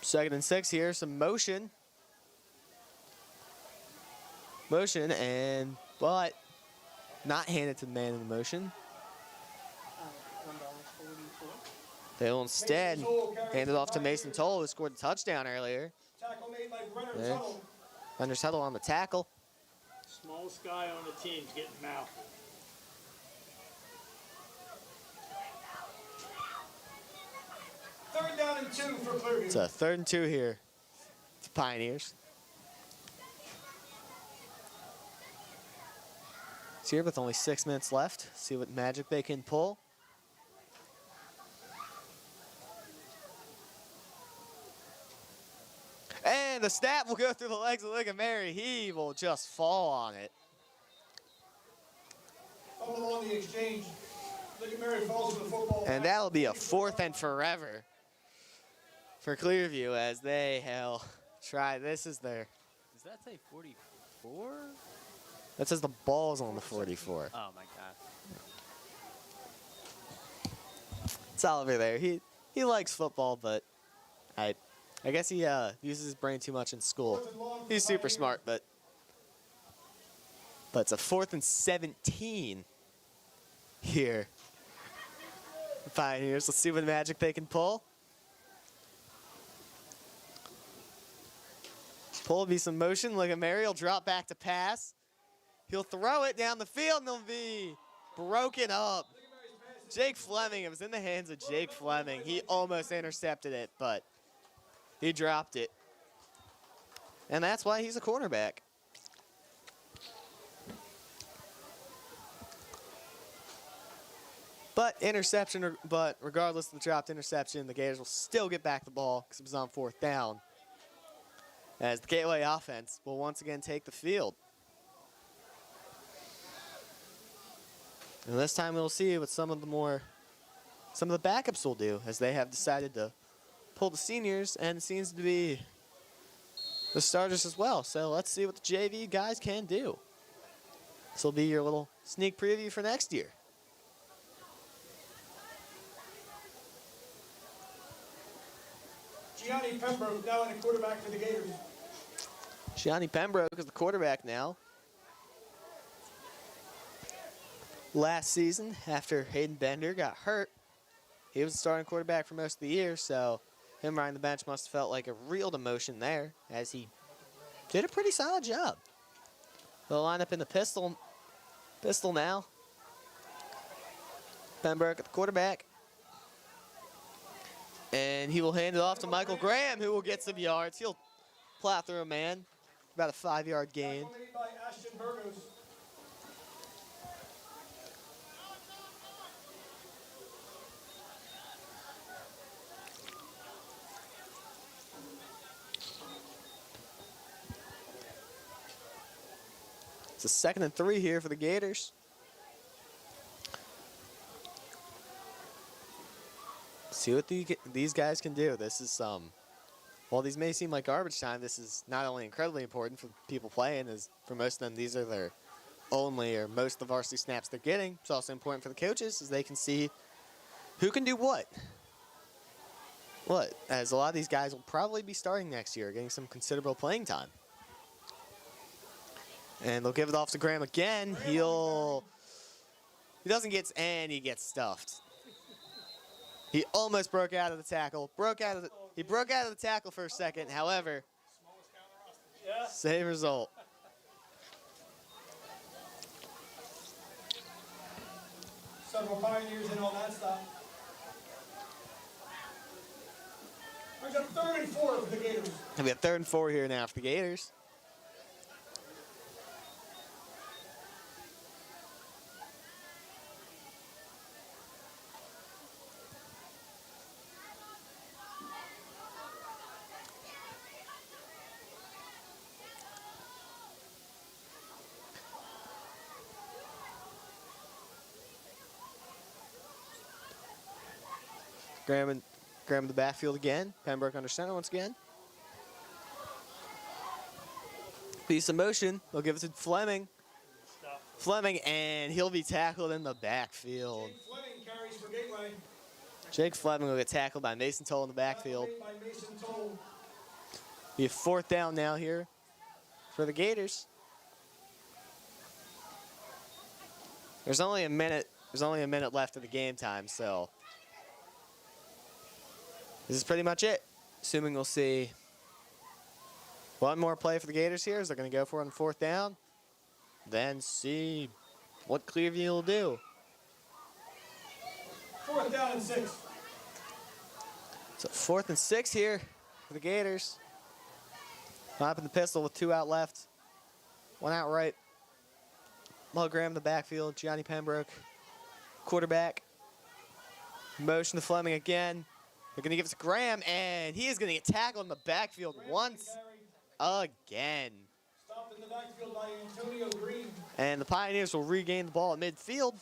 Second and 6 here, some motion. But not handed to the man in the motion. They'll instead hand it off to Mason Toll, who scored a touchdown earlier. Tackle made by Brenner There. Tuttle. Brenner Tuttle on the tackle. Smallest guy on the team's getting mouthed. Third down and 2 for Clearview. It's a 3rd and 2 here for Pioneers. It's here with only 6 minutes left. See what magic they can pull. And the snap will go through the legs of Mary. He will just fall on it. Fumble on the exchange. Mary falls to the football. And that'll be a 4th and forever for Clearview as they try. This is their. Does that say 44? That says the ball's on the 44. Oh my god. It's Oliver there. He likes football, but I guess he uses his brain too much in school. He's super smart, but it's a 4th and 17 here. Pioneers. Let's see what magic they can pull. Pull will be some motion. Look at Mary. He'll drop back to pass. He'll throw it down the field and it'll be broken up. Jake Fleming. It was in the hands of Jake Fleming. He almost intercepted it, but he dropped it. And that's why he's a cornerback. But regardless of the dropped interception, the Gators will still get back the ball because it was on 4th down. As the Gateway offense will once again take the field. And this time we'll see what some of the backups will do, as they have decided to pull the seniors, and it seems to be the starters as well. So let's see what the JV guys can do. This will be your little sneak preview for next year. Gianni Pembroke now in the quarterback for the Gators. Gianni Pembroke is the quarterback now. Last season, after Hayden Bender got hurt, he was the starting quarterback for most of the year, so him riding the bench must have felt like a real demotion there, as he did a pretty solid job. They'll line up in the pistol now. Pembroke at the quarterback. And he will hand it off to Michael Graham, who will get some yards. He'll plow through a man. about a 5-yard gain. Tackle made by Ashton Burgos. It's a 2nd and 3 here for the Gators. See what these guys can do. This is while these may seem like garbage time, this is not only incredibly important for people playing, as for most of them these are their only or most of the varsity snaps they're getting. It's also important for the coaches as they can see who can do what. As a lot of these guys will probably be starting next year, getting some considerable playing time. And they'll give it off to Graham again. He doesn't get, and he gets stuffed. He almost broke out of the tackle. He broke out of the tackle for a second. However, same result. Several Pioneers in on that stop. We got 3rd and 4 for the Gators. We have 3rd and 4 here now for the Gators. Graham in the backfield again. Pembroke under center once again. Piece of motion. They'll give it to Fleming. Fleming, and he'll be tackled in the backfield. Jake Fleming carries for Gateway. Jake Fleming will get tackled by Mason Toll in the backfield. Tackle made by Mason Toll. Be a 4th down now here for the Gators. There's only a minute left of the game time, so this is pretty much it. Assuming we'll see one more play for the Gators here as they're going to go for it on 4th down. Then see what Clearview will do. 4th down and 6. So 4th and 6 here for the Gators. Popping the pistol with 2 out left. 1 out right. Mo Graham in the backfield. Gianni Pembroke, quarterback. Motion to Fleming again. They're going to give it to Graham, and he is going to get tackled in the backfield once again. Stopped in the backfield by Antonio Green. And the Pioneers will regain the ball at midfield.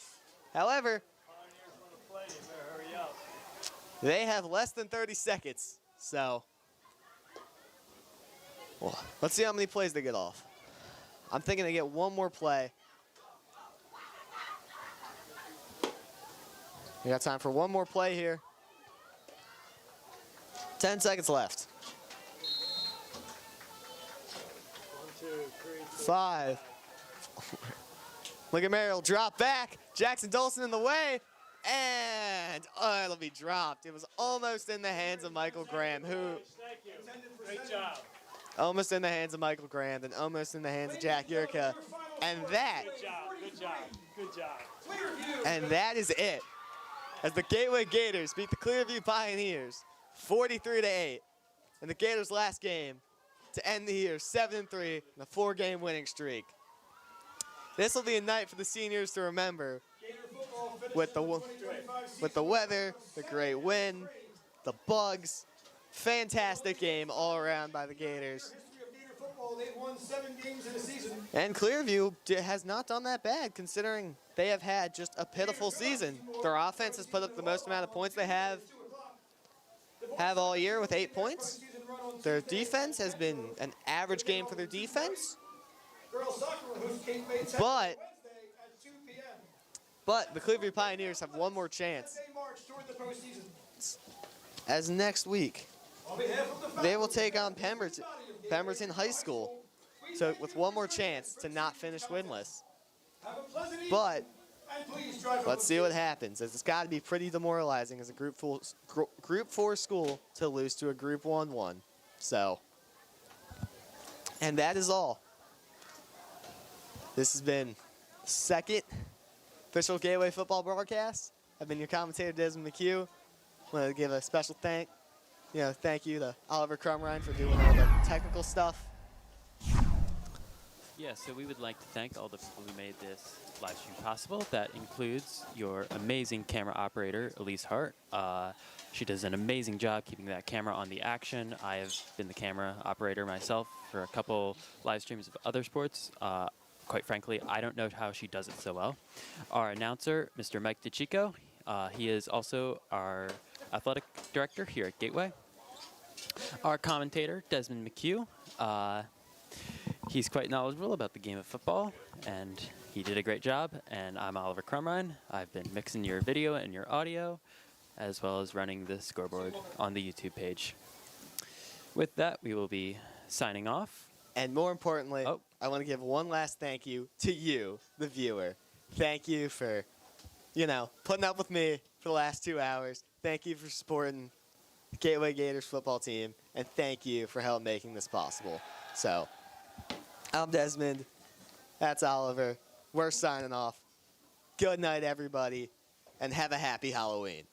However, Pioneers want to play, you better hurry up. they have less than 30 seconds. So, well, let's see how many plays they get off. I'm thinking they get one more play. We got time for one more play here. 10 seconds left. 1, 2, 3, 4. 5. Look at Merrill drop back. Jackson Dolson in the way. And it'll be dropped. It was almost in the hands of Michael Graham, who Thank you. Great job. almost in the hands of Michael Graham and almost in the hands of Jack Yurka. And that, Good job. Good job. Good job. Clearview. and that is it. As the Gateway Gators beat the Clearview Pioneers 43-8 in the Gators' last game to end the year 7-3 in a 4-game winning streak. This will be a night for the seniors to remember Gator football finishes with the the 2025 season with the weather, the great wind, the bugs. Fantastic game all around by the Gators. history of Gator football. They've won 7 games in a season. And Clearview has not done that bad considering they have had just a pitiful season. Their offense has put up the most amount of points they have all year with 8 points. Their defense has been an average game for their defense. Girls soccer will host Cape May Tech But- Wednesday at 2 p.m. But the Clearview Pioneers have one more chance, They march toward the postseason. as next week On behalf of the they will faculty take on and Pemberton, body of Gator Pemberton High School. we So thank with you one for more your chance to participation not in finish this contest. winless. Have a pleasant evening, But and please drive let's see what happens, as it's got to be pretty demoralizing as a Group 4 school to lose to a Group 1-1. So, and that is all. This has been the second official Gateway football broadcast. I've been your commentator, Desmond McHugh. I want to give a special thank you to Oliver Crumrine for doing all the technical stuff. Yeah, so we would like to thank all the people who made this live stream possible. That includes your amazing camera operator, Elise Hart. She does an amazing job keeping that camera on the action. I have been the camera operator myself for a couple live streams of other sports. Quite frankly, I don't know how she does it so well. Our announcer, Mr. Mike DeChico, he is also our athletic director here at Gateway. Our commentator, Desmond McHugh. He's quite knowledgeable about the game of football, and he did a great job. And I'm Oliver Crumrine. I've been mixing your video and your audio, as well as running the scoreboard on the YouTube page. With that, we will be signing off. And more importantly, Oh. I want to give one last thank you to you, the viewer. Thank you for, putting up with me for the last 2 hours. Thank you for supporting the Gateway Gators football team. And thank you for helping making this possible. So, I'm Desmond. That's Oliver. We're signing off. Good night, everybody. And have a happy Halloween.